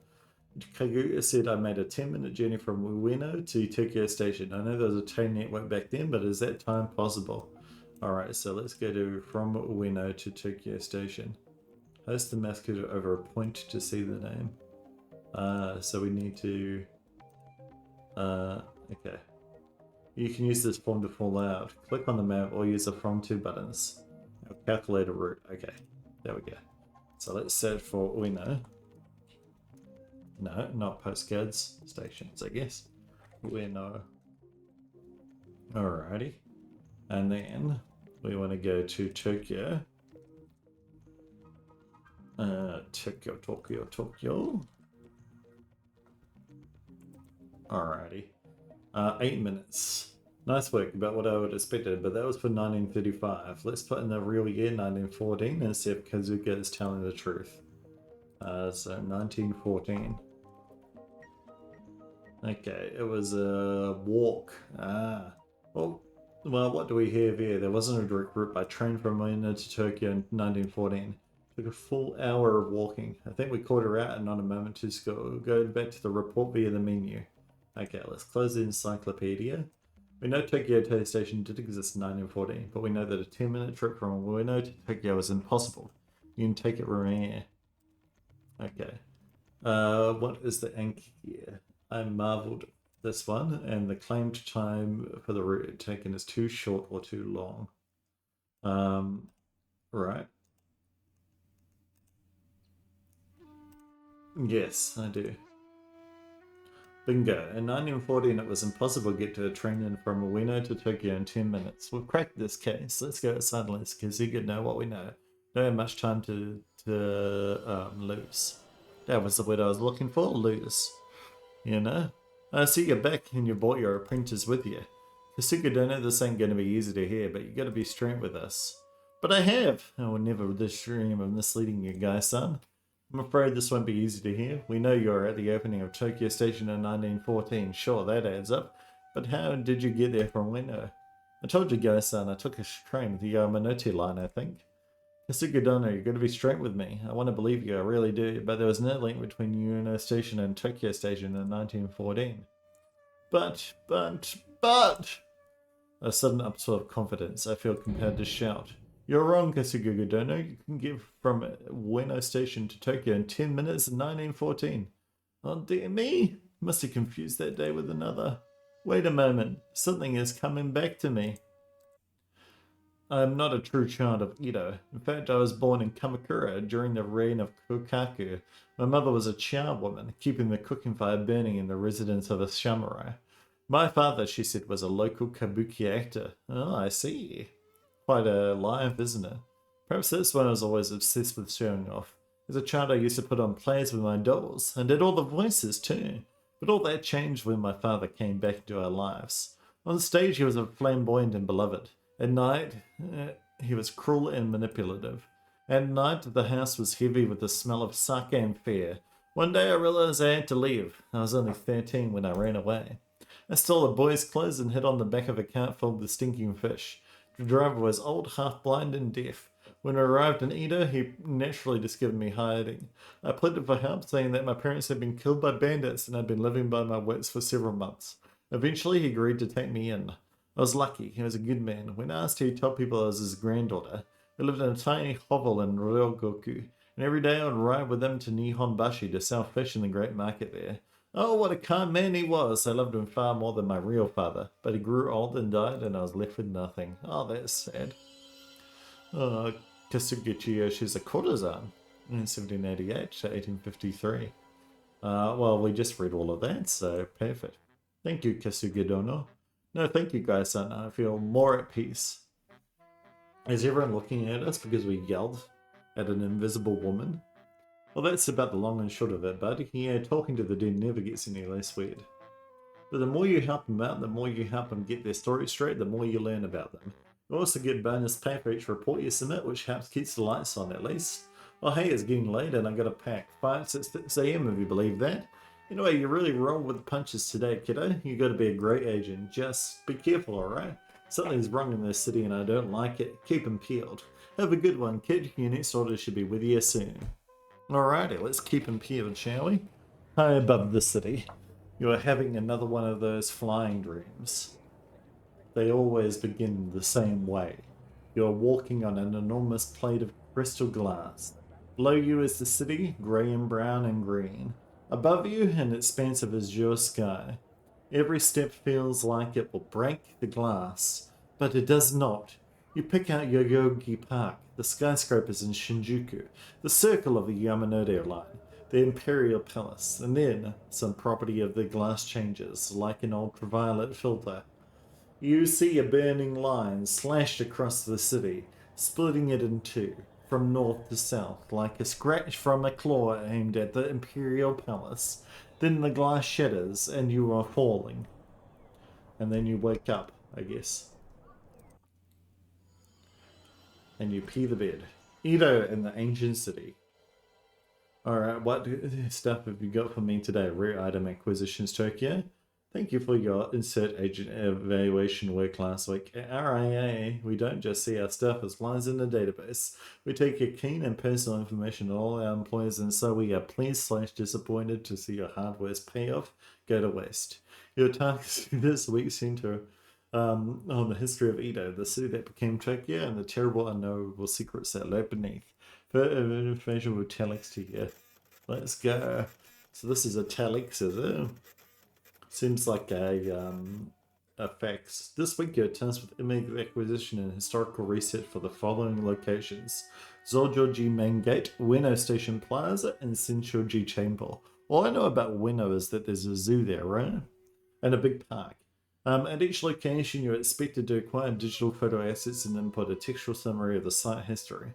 Kaguya said I made a 10-minute journey from Ueno to Tokyo Station. I know there was a train network back then, but is that time possible? Alright, so let's go to from Ueno to Tokyo Station. Host the mouse cursor over a point to see the name. So we need to... okay. You can use this form to fall out. Click on the map or use the from to buttons. Calculate a route. Okay, there we go. So let's search for Ueno. No, not postcards. Stations, I guess. Ueno. Alrighty. And then we want to go to Tokyo. Tokyo. Alrighty. 8 minutes. Nice work, about what I would have expected, but that was for 1935. Let's put in the real year, 1914, and see if Kazuka is telling the truth. So 1914. Okay, it was a walk. Well, what do we have here? There wasn't a direct route by train from Ueno to Tokyo in 1914. Took a full hour of walking. I think we caught her out and not a moment to go back to the report via the menu. Okay, let's close the encyclopedia. We know Tokyo Station did exist in 1914, but we know that a 10-minute trip from Ueno to Tokyo is impossible. You can take it from here. Okay. What is the ink here? I marveled at this one, and the claimed time for the route taken is too short or too long. Right. Yes, I do. Bingo. In 1914, it was impossible to get to a train in from Ueno to Tokyo in 10 minutes. We've cracked this case. Let's go outside and let's Kazuga know what we know. Don't have much time to lose. That was the word I was looking for, lose. You know? I see you're back and you brought your apprentice with you. Kasuga, don't know this ain't gonna be easy to hear, but you gotta be straight with us. But I have! I will never dream of misleading you, Guy-san. I'm afraid this won't be easy to hear. We know you were at the opening of Tokyo Station in 1914. Sure, that adds up. But how did you get there from Ueno? I told you, Guy-san, I took a train, the Yamanote line, I think. Kasuga Dono, you're going to be straight with me. I want to believe you, I really do, but there was no link between Ueno Station and Tokyo Station in 1914. But... A sudden upswell of confidence, I feel compelled to shout. You're wrong, Kasuga Dono. You can get from Ueno Station to Tokyo in 10 minutes in 1914. Oh dear me! Must have confused that day with another. Wait a moment. Something is coming back to me. I am not a true child of Edo. In fact, I was born in Kamakura during the reign of Kokaku. My mother was a charwoman, keeping the cooking fire burning in the residence of a samurai. My father, she said, was a local kabuki actor. Oh, I see. Quite a life, isn't it? Perhaps that's why I was always obsessed with showing off. As a child, I used to put on plays with my dolls, and did all the voices too. But all that changed when my father came back into our lives. On stage, he was a flamboyant and beloved. At night, he was cruel and manipulative. At night, the house was heavy with the smell of sake and fear. One day I realized I had to leave. I was only 13 when I ran away. I stole a boy's clothes and hid on the back of a cart filled with stinking fish. The driver was old, half-blind and deaf. When I arrived in Edo, he naturally discovered me hiding. I pleaded for help, saying that my parents had been killed by bandits and I'd been living by my wits for several months. Eventually, he agreed to take me in. I was lucky. He was a good man. When asked, he told people I was his granddaughter. I lived in a tiny hovel in Ryogoku, and every day I would ride with him to Nihonbashi to sell fish in the great market there. Oh, what a kind man he was! I loved him far more than my real father, but he grew old and died, and I was left with nothing. Oh, that's sad. Kasuga she's a courtesan in 1788 to 1853. Well, we just read all of that, so perfect. Thank you, Kasuga Dono. No, thank you, guys, son. I feel more at peace. Is everyone looking at us because we yelled at an invisible woman? Well, that's about the long and short of it, bud. Yeah, talking to the dead never gets any less weird. But the more you help them out, the more you help them get their story straight, the more you learn about them. You also get bonus pay for each report you submit, which helps keep the lights on at least. Oh hey, it's getting late and I got a pack. 6 a.m. if you believe that. Anyway, you really rolled with the punches today, kiddo. You got to be a great agent. Just be careful, alright? Something's wrong in this city and I don't like it. Keep them peeled. Have a good one, kid. Your next order should be with you soon. Alrighty, let's keep them peeled, shall we? High above the city. You are having another one of those flying dreams. They always begin the same way. You are walking on an enormous plate of crystal glass. Below you is the city, grey and brown and green. Above you, an expanse of azure sky. Every step feels like it will break the glass, but it does not. You pick out Yoyogi Park, the skyscrapers in Shinjuku, the circle of the Yamanote line, the Imperial Palace, and then some property of the glass changes, like an ultraviolet filter. You see a burning line slashed across the city, splitting it in two, from north to south, like a scratch from a claw aimed at the Imperial Palace. Then the glass shatters, and you are falling. And then you wake up, I guess. And you pee the bed. Edo in the ancient city. Alright, what stuff have you got for me today? Rare item acquisitions, Tokyo. Thank you for your insert agent evaluation work last week. At RIA, we don't just see our stuff as lines in the database. We take a keen and personal information on all our employees, and so we are pleased/disappointed to see your hard work's payoff go to waste. Your tasks this week center on the history of Edo, the city that became Tokyo, and the terrible unknowable secrets that lurk beneath. Further information with italics to you. Let's go. So this is italics, is it? Seems like a fax. This week you're tasked with image acquisition and historical research for the following locations: Zojoji Main Gate, Ueno Station Plaza, and Shinshoji Chamber. All I know about Ueno is that there's a zoo there, right? And a big park. At each location, you're expected to acquire digital photo assets and input a textual summary of the site history.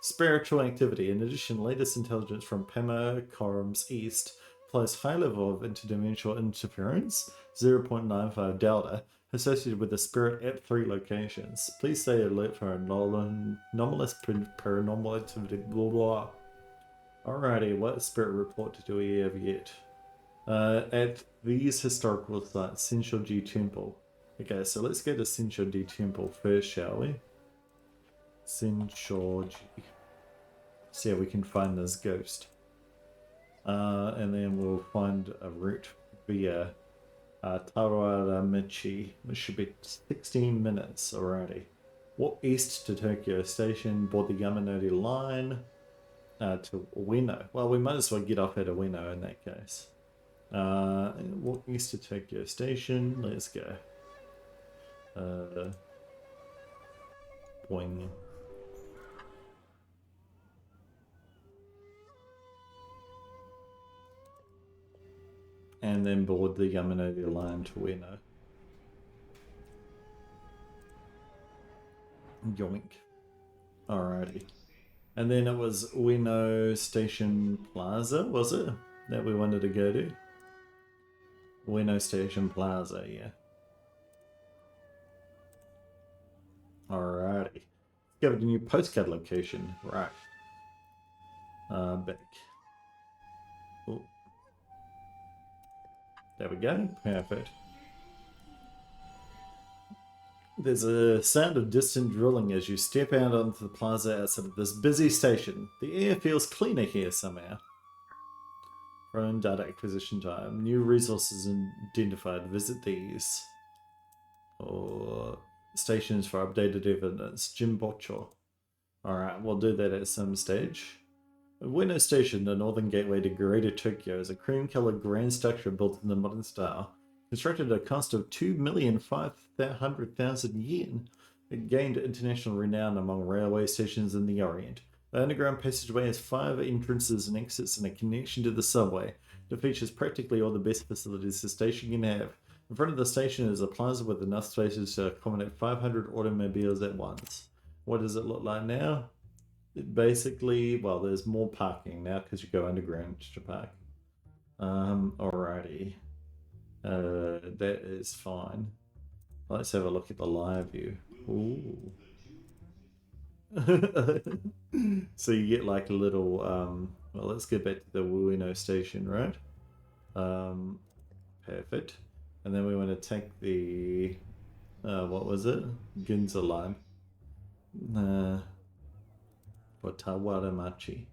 Spiritual activity. In addition, latest intelligence from Pema Corum's East applies high level of interdimensional interference, 0.95 delta, associated with the spirit at 3 locations. Please stay alert for anomalous paranormal activity. Blah blah. Alrighty, what spirit report do we have yet? At these historical sites, Shinshoji Temple. Okay, so let's go to Shinshoji Temple first, shall we? Shinshoji. See how we can find this ghost. And then we'll find a route via Tawaramichi, which should be 16 minutes already. Walk east to Tokyo Station, board the Yamanori line to Ueno. Well, we might as well get off at Ueno in that case. Walk east to Tokyo Station, let's go. Boing. And then board the Yamanori line to Ueno. Yoink. Alrighty. And then it was Ueno Station Plaza, was it? That we wanted to go to? Ueno Station Plaza, yeah. Alrighty. Discovered a new postcard location. Right. Back. Ooh. There we go. Perfect. There's a sound of distant drilling as you step out onto the plaza outside of this busy station. The air feels cleaner here somehow. Prone data acquisition time. New resources identified. Visit these. Or stations for updated evidence. Jimbocho. Alright, we'll do that at some stage. Ueno Station, the northern gateway to Greater Tokyo, is a cream-colored grand structure built in the modern style. Constructed at a cost of 2,500,000 yen, it gained international renown among railway stations in the Orient. The underground passageway has 5 entrances and exits and a connection to the subway. It features practically all the best facilities the station can have. In front of the station is a plaza with enough spaces to accommodate 500 automobiles at once. What does it look like now? Basically, well, there's more parking now because you go underground to park. Alrighty. That is fine. Let's have a look at the live view. Ooh. So you get like a little, well, let's get back to the Ueno station, right? Perfect. And then we want to take the, what was it? Ginza line. For Tawaramachi.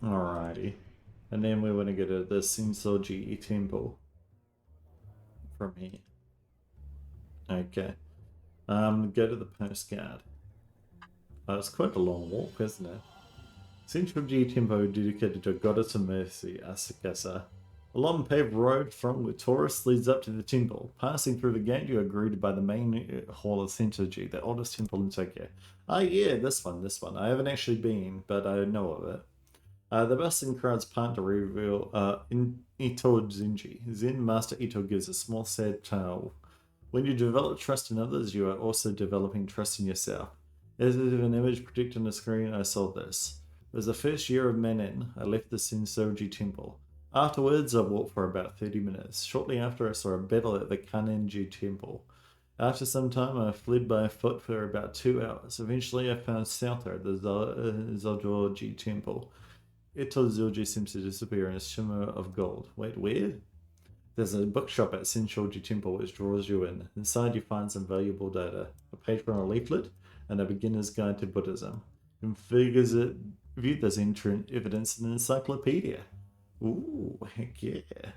Alrighty. And then we want to go to the Shinsoji Temple from here. Okay. Go to the postcard. Oh, it's quite a long walk, isn't it? Shinsoji Temple dedicated to Goddess of Mercy, Asakasa. A long paved road thronged with tourists leads up to the temple. Passing through the gate, you are greeted by the main hall of Shinsoji, the oldest temple in Tokyo. Ah, yeah, this one. I haven't actually been, but I know of it. The bustling crowds part to reveal Ito Zenji. Zen Master Ito gives a small, sad tale. When you develop trust in others, you are also developing trust in yourself. As if an image projected on the screen, I saw this. It was the first year of Menin. I left the Shinsoji temple. Afterwards, I walked for about 30 minutes. Shortly after, I saw a battle at the Kanenji temple. After some time, I fled by foot for about 2 hours. Eventually, I found shelter at the Zojoji temple. Ito Zoji seems to disappear in a shimmer of gold. Wait, where? There's a bookshop at Shinshoji Temple which draws you in. Inside you find some valuable data, a page from a leaflet, and a beginner's guide to Buddhism. And view this ancient evidence in an encyclopedia. Ooh, heck yeah.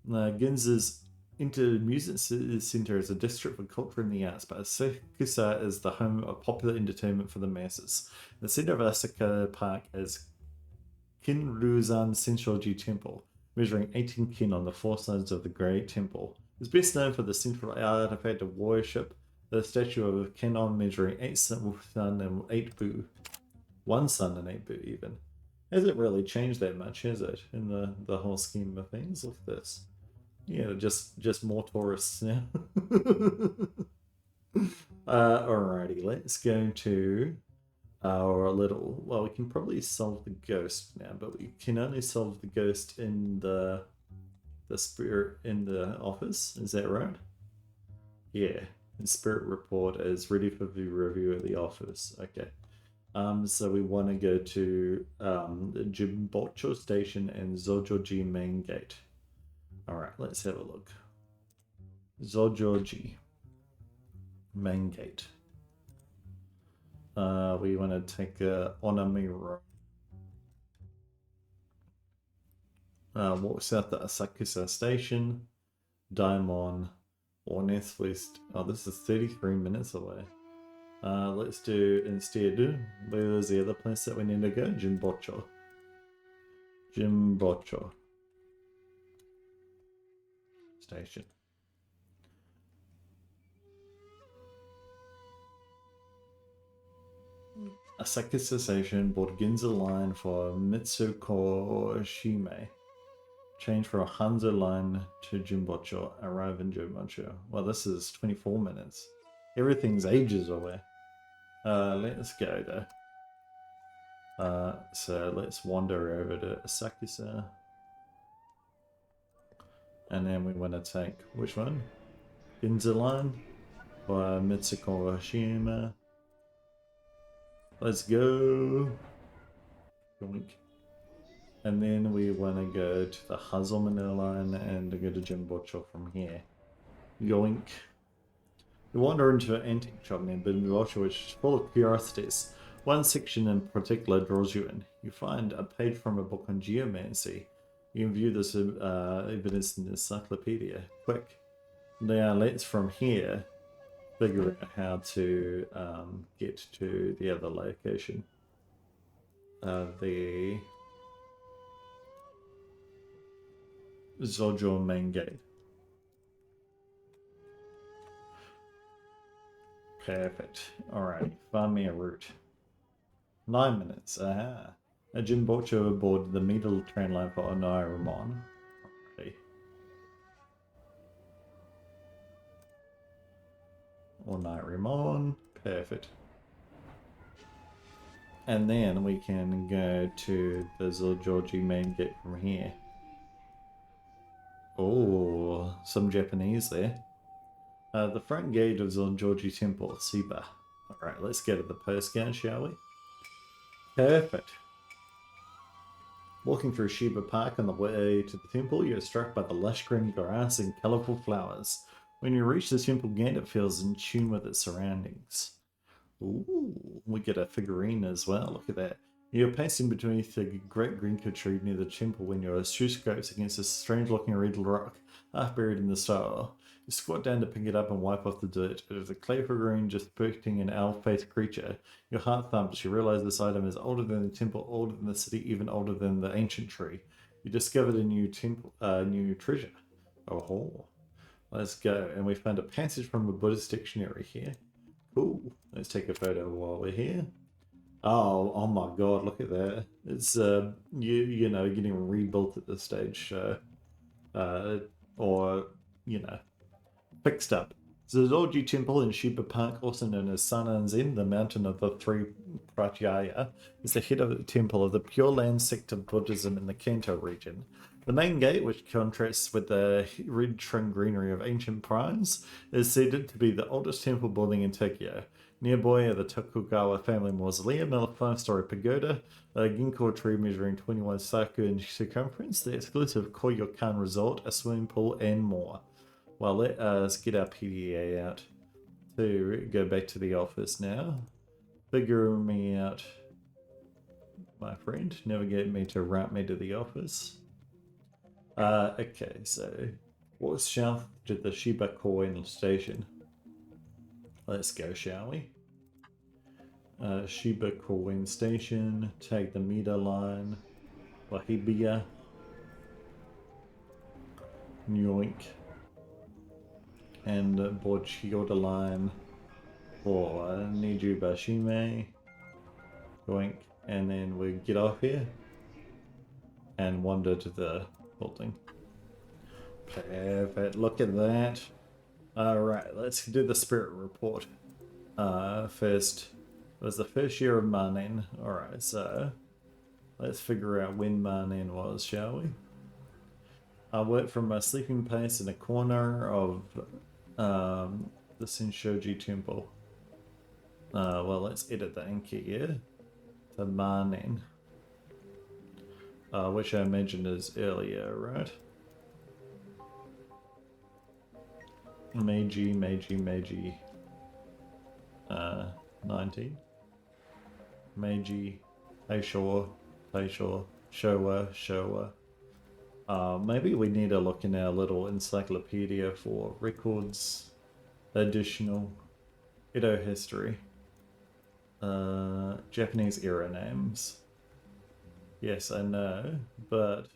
Ginza's Inter-Music Center is a district for culture and the arts, but Asakusa is the home of popular entertainment for the masses. The center of Asaka Park is Kinruzan Senshoji Temple, measuring 18 kin on the 4 sides of the Great Temple. It's best known for the central artifact of worship, the statue of Kenon measuring 8 sun and 8 bu. 1 sun and 8 bu even. Hasn't really changed that much, has it, in the whole scheme of things? Look at this. Yeah, just more tourists now. Alrighty, let's go to Or a little. Well, we can probably solve the ghost now, but we can only solve the ghost in the spirit in the office. Is that right? Yeah. The spirit report is ready for the review at the office. Okay. So we want to go to the Jimbocho station and Zojoji main gate. All right, let's have a look. Zojoji main gate. We want to take Onamiro. Walk south to Asakusa station, Daimon, or Northwest. Oh, this is 33 minutes away. Let's do instead. Where's the other place that we need to go? Jimbocho. Jimbocho station. Asakusa station board Ginza line for Mitsukoshime. Change for a Hanzo line to Jimbocho. Arrive in Jimbocho. Well, this is 24 minutes. Everything's ages away. Let's go though. So let's wander over to Asakusa. And then we want to take, which one? Ginza line or Mitsukoshima. Let's go. Yoink. And then we want to go to the Hazomane line and go to Jimbocho from here. Yoink. You wander into an antique shop named Jimbocho, which is full of curiosities. One section in particular draws you in. You find a page from a book on geomancy. You can view this evidence in the encyclopedia. Quick. Now let's from here figure out how to get to the other location. The Zojo main gate. Perfect. Alright, find me a route. 9 minutes. Aha. A Jimbocho aboard the middle train line for Onairamon. Alrighty. Onairamon. Perfect. And then we can go to the Zojoji main gate from here. Oh, some Japanese there. The front gate of Zonjoji Temple, Siba. Alright, let's go to the postcard, shall we? Perfect. Walking through Shiba Park on the way to the temple, you're struck by the lush green grass and colourful flowers. When you reach the temple gate, it feels in tune with its surroundings. Ooh, we get a figurine as well. Look at that. You're pacing beneath the great greenko tree near the temple when your shoe scrapes against a strange-looking red rock, half buried in the soil. You squat down to pick it up and wipe off the dirt. It is a clay figurine just depicting an owl-faced creature. Your heart thumps. You realize this item is older than the temple, older than the city, even older than the ancient tree. You discovered a new temple, new treasure. Oh, let's go. And we found a passage from a Buddhist dictionary here. Cool. Let's take a photo while we're here. Oh my god, look at that. It's you know, getting rebuilt at this stage, or you know, fixed up. Zozoji Temple in Shiba Park, also known as Sananzen, the mountain of the three Pratyaya, is the head of the temple of the Pure Land sect of Buddhism in the Kanto region. The main gate, which contrasts with the red trimmed greenery of ancient pines, is said to be the oldest temple building in Tokyo. Nearby are the Tokugawa family mausoleum and a 5-story pagoda, a ginkgo tree measuring 21 saku in circumference, the exclusive Koyokan resort, a swimming pool, and more. Well, let us get our PDA out to go back to the office now. Figure me out, my friend. Navigate me to route me to the office. Okay, so what's south to the Shiba Koen station? Let's go, shall we? Shiba Koen station, take the meter line, Wahibia, Yoink, and board Chiyoda line for Niju Bashime, Yoink, and then we get off here and wander to the building. Perfect, look at that. Alright, let's do the spirit report. First, It was the first year of Marnin. Alright, so let's figure out when Marnin was, shall we? I worked from my sleeping place in a corner of the Shinshoji temple. Well, let's edit the Anki here to Marnin. Which I imagine is earlier, right? Meiji, 19. Meiji, Taisho, Showa. Maybe we need to look in our little encyclopedia for records, additional Edo history, Japanese era names. Yes, I know, but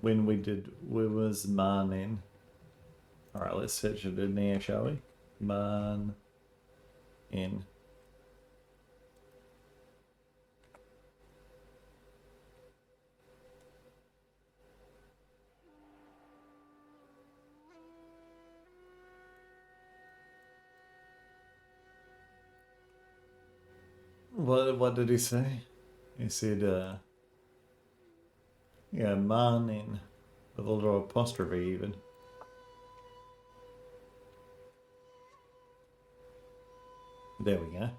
when was Marnin? Alright, let's search it in there, shall we? Marnin. What did he say? He said, yeah, Marnin, with a little apostrophe even. There we go.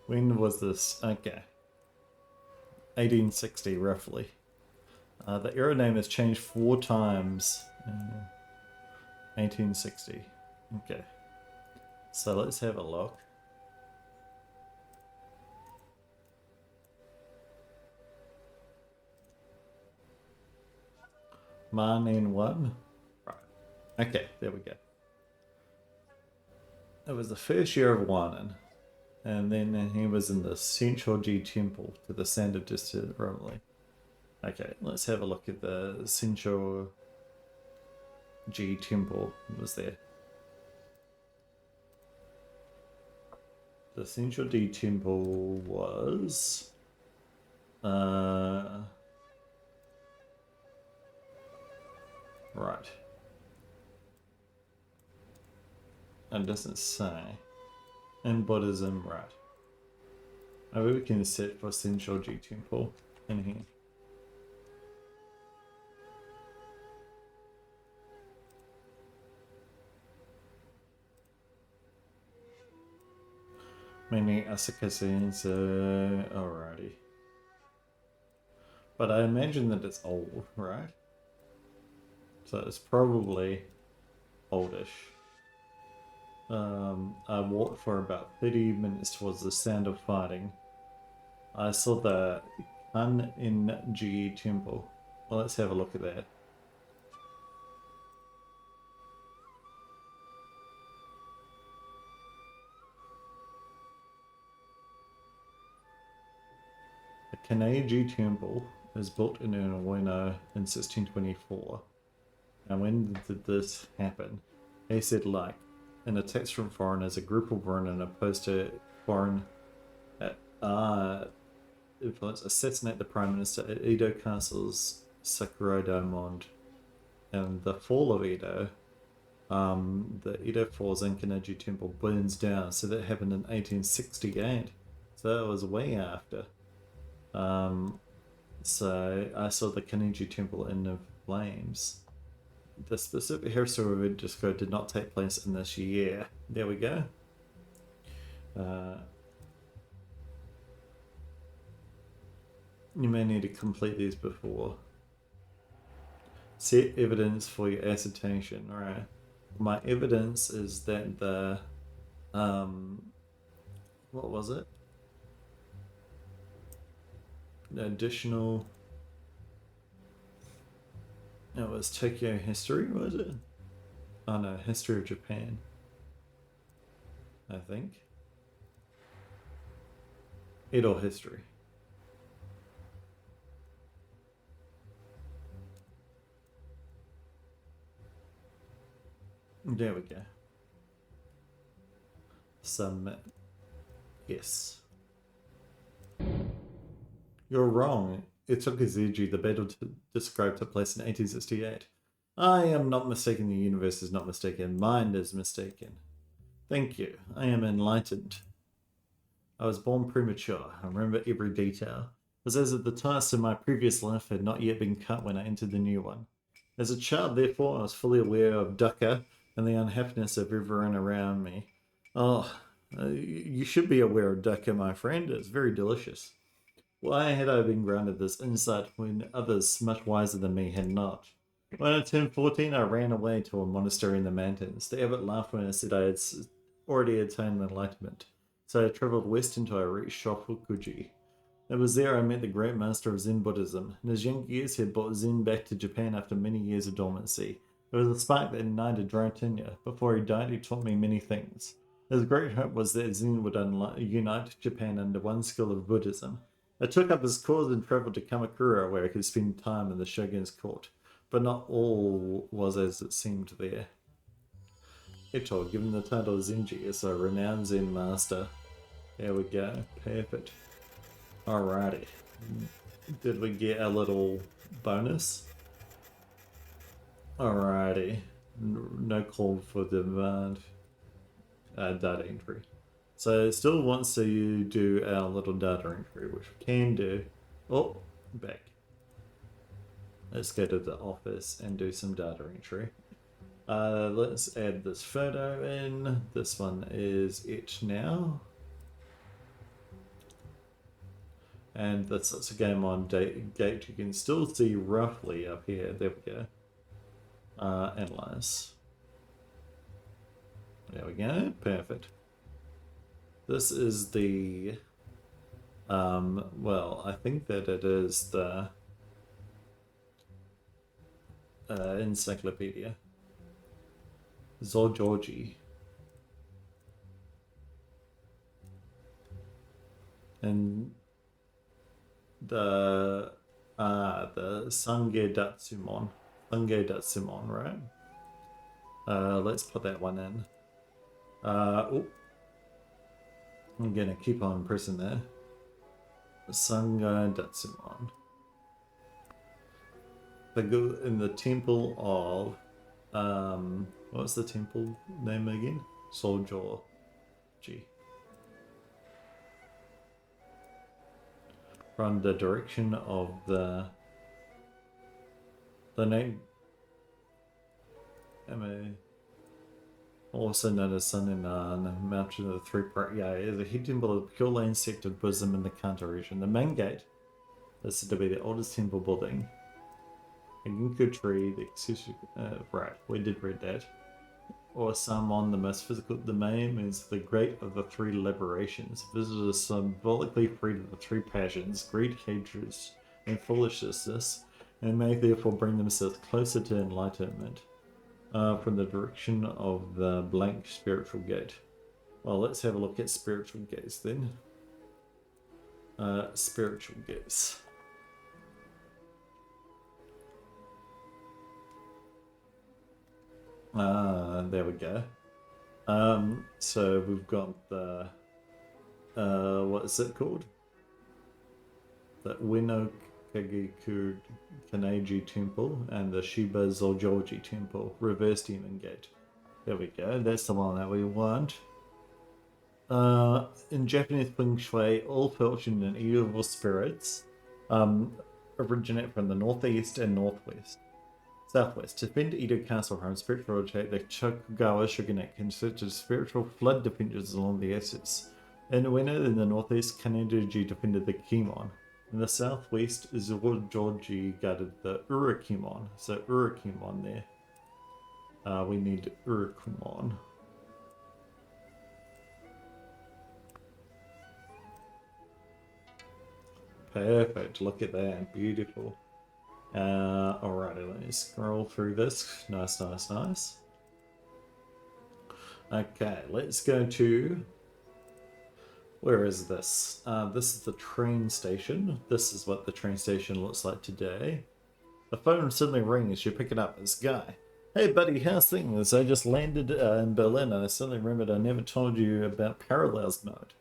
When was this? Okay. 1860, roughly. The era name has changed 4 times. 1860. Okay. So let's have a look. Marnin 1. Right. Okay, there we go. It was the first year of Wanin. And then he was in the Shinshoji temple to the sand of distant Romley. Okay, let's have a look at the Shinshoji temple. It was there. The Shinshoji temple was... Right. It doesn't say. And Buddhism, right. Maybe we can set for Shinshoji temple in here. Meaning Asuka says, alrighty. But I imagine that it's old, right? So it's probably oldish. I walked for about 30 minutes towards the sound of fighting. I saw the Kan'in-ji temple. Well, let's have a look at that. The Kan'in-ji temple was built in Ueno in 1624. Now, when did this happen? He said, like, in attacks from foreigners, a group of Ronin opposed to foreign influence assassinate the Prime Minister at Edo Castle's Sakurai Diamond. And the fall of Edo, the Edo falls and Kan'in-ji temple burns down. So that happened in 1868. So that was way after. So I saw the Kan'in-ji temple in the flames. The specific historical event disco did not take place in this year. There we go. You may need to complete these before. Set evidence for your assertion. Alright. My evidence is that the what was it? The additional... It was Tokyo history, was it? Oh no, history of Japan. I think. Edo history. There we go. Submit. Yes. You're wrong. It took Izuji. The battle described took place in 1868. I am not mistaken. The universe is not mistaken. Mind is mistaken. Thank you. I am enlightened. I was born premature. I remember every detail. It was as if the task in my previous life had not yet been cut when I entered the new one. As a child, therefore, I was fully aware of dukkha and the unhappiness of everyone around me. Oh, you should be aware of dukkha, my friend. It's very delicious. Why had I been granted this insight when others much wiser than me had not? When I turned 14, I ran away to a monastery in the mountains. The abbot laughed when I said I had already attained enlightenment. So I travelled west until I reached Shofukuji. It was there I met the great master of Zen Buddhism. In his young years, he had brought Zen back to Japan after many years of dormancy. It was a spark that ignited dry tenure. Before he died, he taught me many things. His great hope was that Zen would unite Japan under one school of Buddhism. I took up his cause and travelled to Kamakura, where I could spend time in the shogun's court. But not all was as it seemed there. Ito, given the title of Zenji, is a renowned Zen master. There we go. Perfect. Alrighty. Did we get a little bonus? Alrighty. No call for demand data entry. So it still wants to do our little data entry, which we can do. Oh, back. Let's go to the office and do some data entry. Let's add this photo in. This one is it now. And that's a game on gate. You can still see roughly up here. There we go. Analyze. There we go. Perfect. This is the well, I think that it is the encyclopedia. Zojoji. And the Sange Datsumon. Sange Datsumon, right? Let's put that one in. Oh, I'm gonna keep on pressing there. Sange Datsumon. They go in the temple of what's the temple name again? Sojoji. From the direction of the name also known as Sun and Mountain of the Three Yeah, is a head temple of the Pure Land sect of Buddhism in the Kanto region. The main gate is said to be the oldest temple building. A ginkgo tree, right, we did read that. Or Samon, the most physical domain, means the great of the three liberations. Visitors symbolically freed of the three passions, greed, hatred, and foolishness, and may therefore bring themselves closer to enlightenment from the direction of the blank spiritual gate. Well, let's have a look at spiritual gates then. Spiritual gates. There we go. So we've got the what is it called? The Ueno Kageku Kaneji Temple and the Shiba Zojoji Temple, Reverse Demon Gate. There we go, that's the one that we want. In Japanese Feng Shui, all fortune and evil spirits originate from the northeast and northwest. Southwest. To defend Edo Castle from spiritual attack, the Tokugawa shogunate constructed spiritual flood defenses along the axis. In Ueno, in the northeast, Kaneji defended the Kimon. In the southwest, Zojoji guarded the Urakimon. So Urakimon there. We need Urakumon. Perfect. Look at that. Beautiful. Alrighty, let me scroll through this. Nice, nice, nice. Okay, let's go to... Where is this? This is the train station. This is what the train station looks like today. The phone suddenly rings. You pick it up. It's Guy. Hey buddy, how's things? I just landed in Berlin and I suddenly remembered I never told you about parallels mode.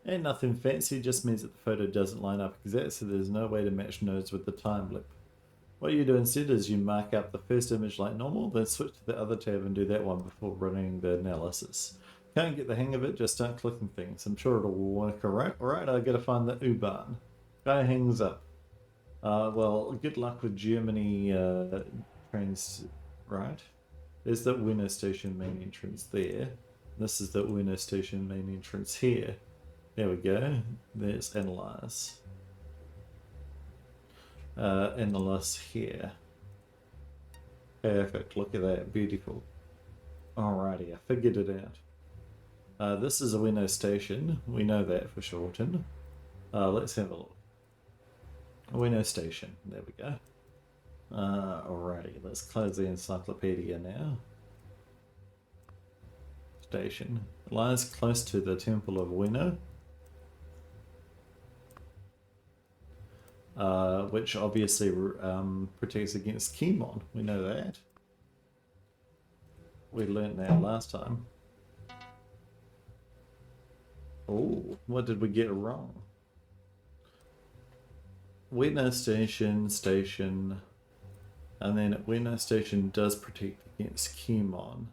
Ain't nothing fancy, just means that the photo doesn't line up exactly, so there's no way to match nodes with the time blip. What you do instead is you mark up the first image like normal, then switch to the other tab and do that one before running the analysis. Can't get the hang of it, just start clicking things. I'm sure it'll work alright. Alright, I gotta find the U-Bahn. Guy hangs up. Well, good luck with Germany trains, right? There's the Winner Station main entrance there. This is the Winner Station main entrance here. There we go. There's Analyze. Analyze here. Perfect, look at that, beautiful. Alrighty, I figured it out. This is a Winner Station, we know that for shorten. Let's have a look. Winner Station, there we go. Alrighty, let's close the encyclopedia now. Station. It lies close to the Temple of Winner. Which obviously protects against Kimon, we know that. We learned that last time. Oh, what did we get wrong? Winner Station, and then Winner Station does protect against Kimon.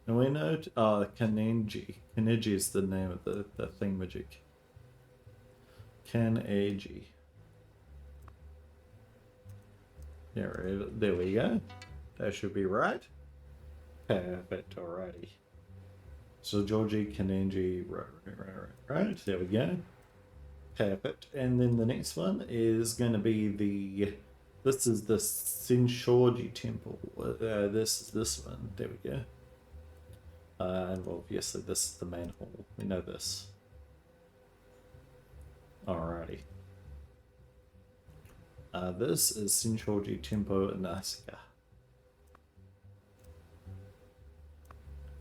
And we know, Kanenji. Kanenji is the name of the thingamajig. Kanegi. There we go. That should be right. Perfect, alrighty. So Georgie, Kanenji, right, there we go. Perfect. And then the next one is going to be this is the Shinshoji Temple. This is this one. There we go. And obviously this is the main hall. We know this. Alrighty. This is Shinshoji Temple in Asuka.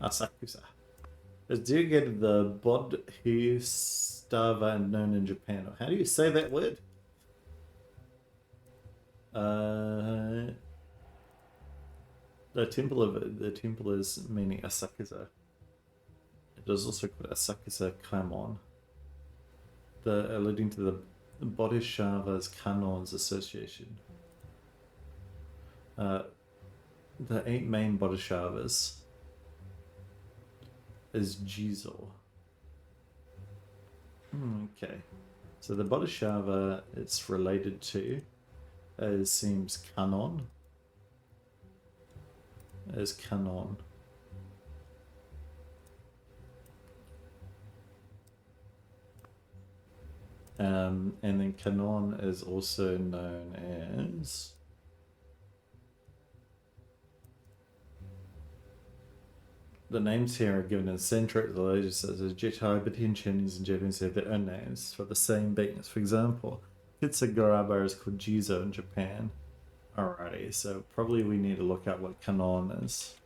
Asakusa. Do you get the Bodhisattva known in Japan? How do you say that word? The temple is meaning Asakusa. It is also called Asakusa Kaimon. Alluding to the Bodhisattva's Canons Association. The 8 main Bodhisattvas is Jizo. Okay. So the Bodhisattva it's related to seems Canon. As Canon. And then Canon is also known as the names here are given in Sanskrit, the language as Jetai, but in Chinese and Japanese have their own names for the same beings. For example, Kitsugaraba is called Jizo in Japan. Alrighty, so probably we need to look up what Canon is.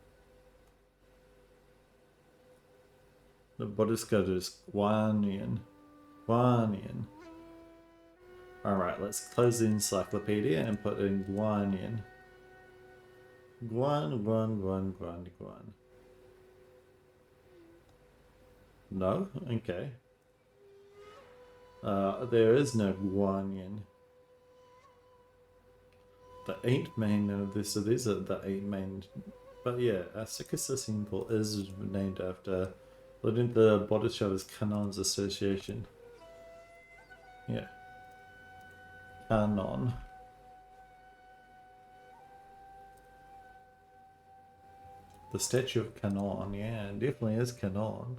The Bodhisattva is Guanyin. Guanyin. Alright, let's close the encyclopedia and put in Guanyin. Guan. No? Okay. There is no Guanyin. The 8 main of this, so these are the 8 main. But yeah, Asakusa Temple is named after the Bodhisattva's Canons Association. Yeah. Canon. The statue of Canon, yeah, it definitely is Canon.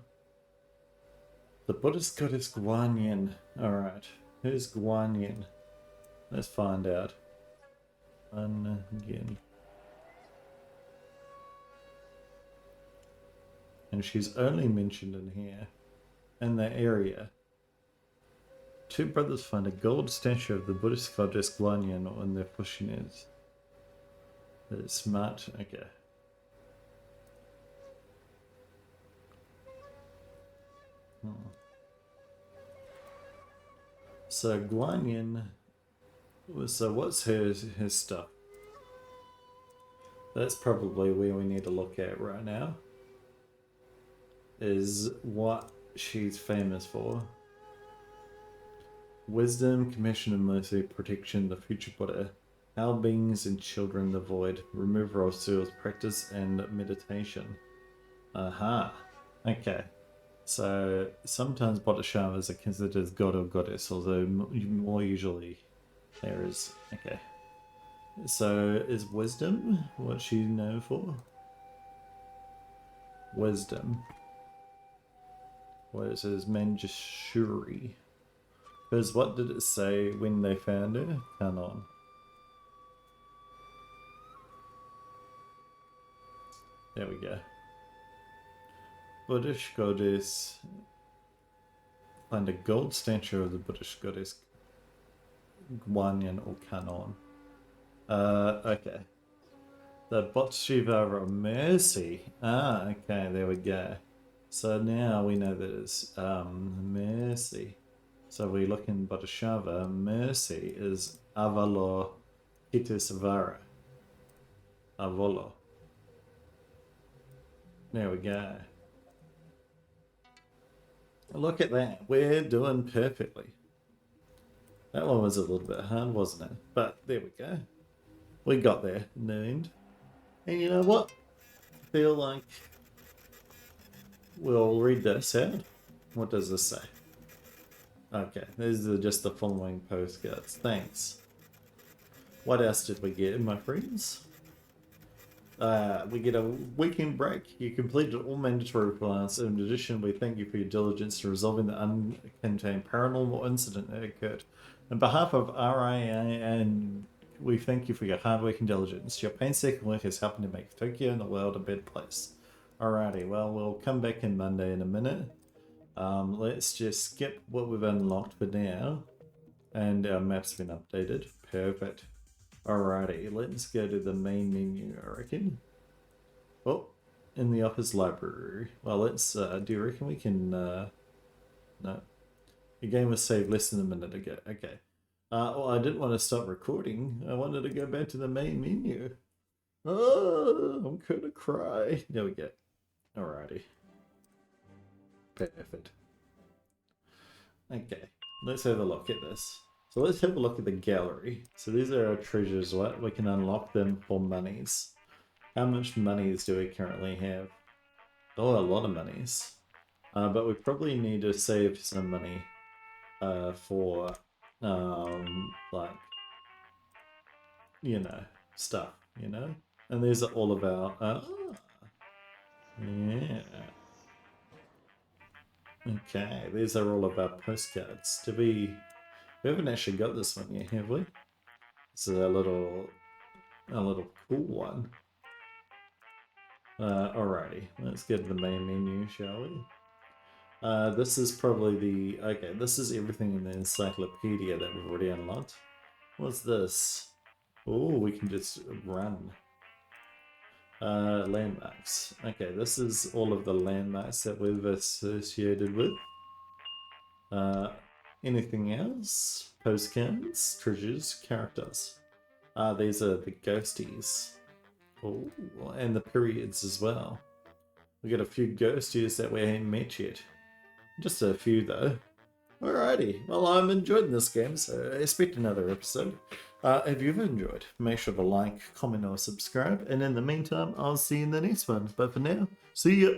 The Buddhist goddess Guanyin. Alright, who's Guanyin? Let's find out. Again. And she's only mentioned in here, in the area. 2 brothers find a gold statue of the Buddhist goddess Guanyin on their pushines. It's smart, okay. So Guanyin, so what's her stuff? That's probably where we need to look at right now. Is what she's famous for. Wisdom, compassion and mercy, protection, the future Buddha, our beings and children the void, remover of souls, practice and meditation. Aha. Okay. So sometimes Bodhisattvas are considered as god or goddess, although more usually there is. Okay. So is wisdom what she's known for? Wisdom. Where it says Manjushri. Because what did it say when they found her? Canon. There we go. Buddhist goddess. Find a gold statue of the Buddhist goddess Guanyin or Canon. Okay. The Bodhisattva of Mercy. Ah, okay, there we go. So now we know that it's Mercy. So we look in Bodhisattva, Mercy is Avalokitesvara. Avolo. There we go. Look at that. We're doing perfectly. That one was a little bit hard, wasn't it? But there we go. We got there in the end. And you know what? I feel like we'll read this out. What does this say? Okay, these are just the following postcards. Thanks. What else did we get, my friends? We get a weekend break. You completed all mandatory requirements. In addition, we thank you for your diligence in resolving the uncontained paranormal incident that occurred. On behalf of RIA, and we thank you for your hard work and diligence. Your painstaking work is helping to make Tokyo and the world a better place. Alrighty, well, we'll come back in Monday in a minute. Let's just skip what we've unlocked for now. And our map's been updated. Perfect. Alrighty, let's go to the main menu, I reckon. Oh, in the office library. Well, let's, do you reckon we can, no. The game was saved less than a minute ago. Okay. Well, I didn't want to stop recording. I wanted to go back to the main menu. Oh, I'm gonna cry. There we go. Alrighty. Perfect. Okay, let's have a look at this. So let's have a look at the gallery. So these are our treasures, what? We can unlock them for monies. How much monies do we currently have? Oh, a lot of monies. But we probably need to save some money for, like, you know, stuff, you know? And these are all of our, yeah. Okay, these are all of our postcards. We haven't actually got this one yet, have we? This is a little cool one. Alrighty, let's get to the main menu, shall we? This is probably the... Okay, this is everything in the encyclopedia that we've already unlocked. What's this? Oh, we can just run. Landmarks. Okay, this is all of the landmarks that we've associated with. Anything else? Postcards, treasures, characters. These are the ghosties. Oh, and the periods as well. We got a few ghosties that we ain't met yet. Just a few though. Alrighty, well I'm enjoying this game, so expect another episode. If you've enjoyed, make sure to like, comment or subscribe, and in the meantime, I'll see you in the next one. But for now, see ya!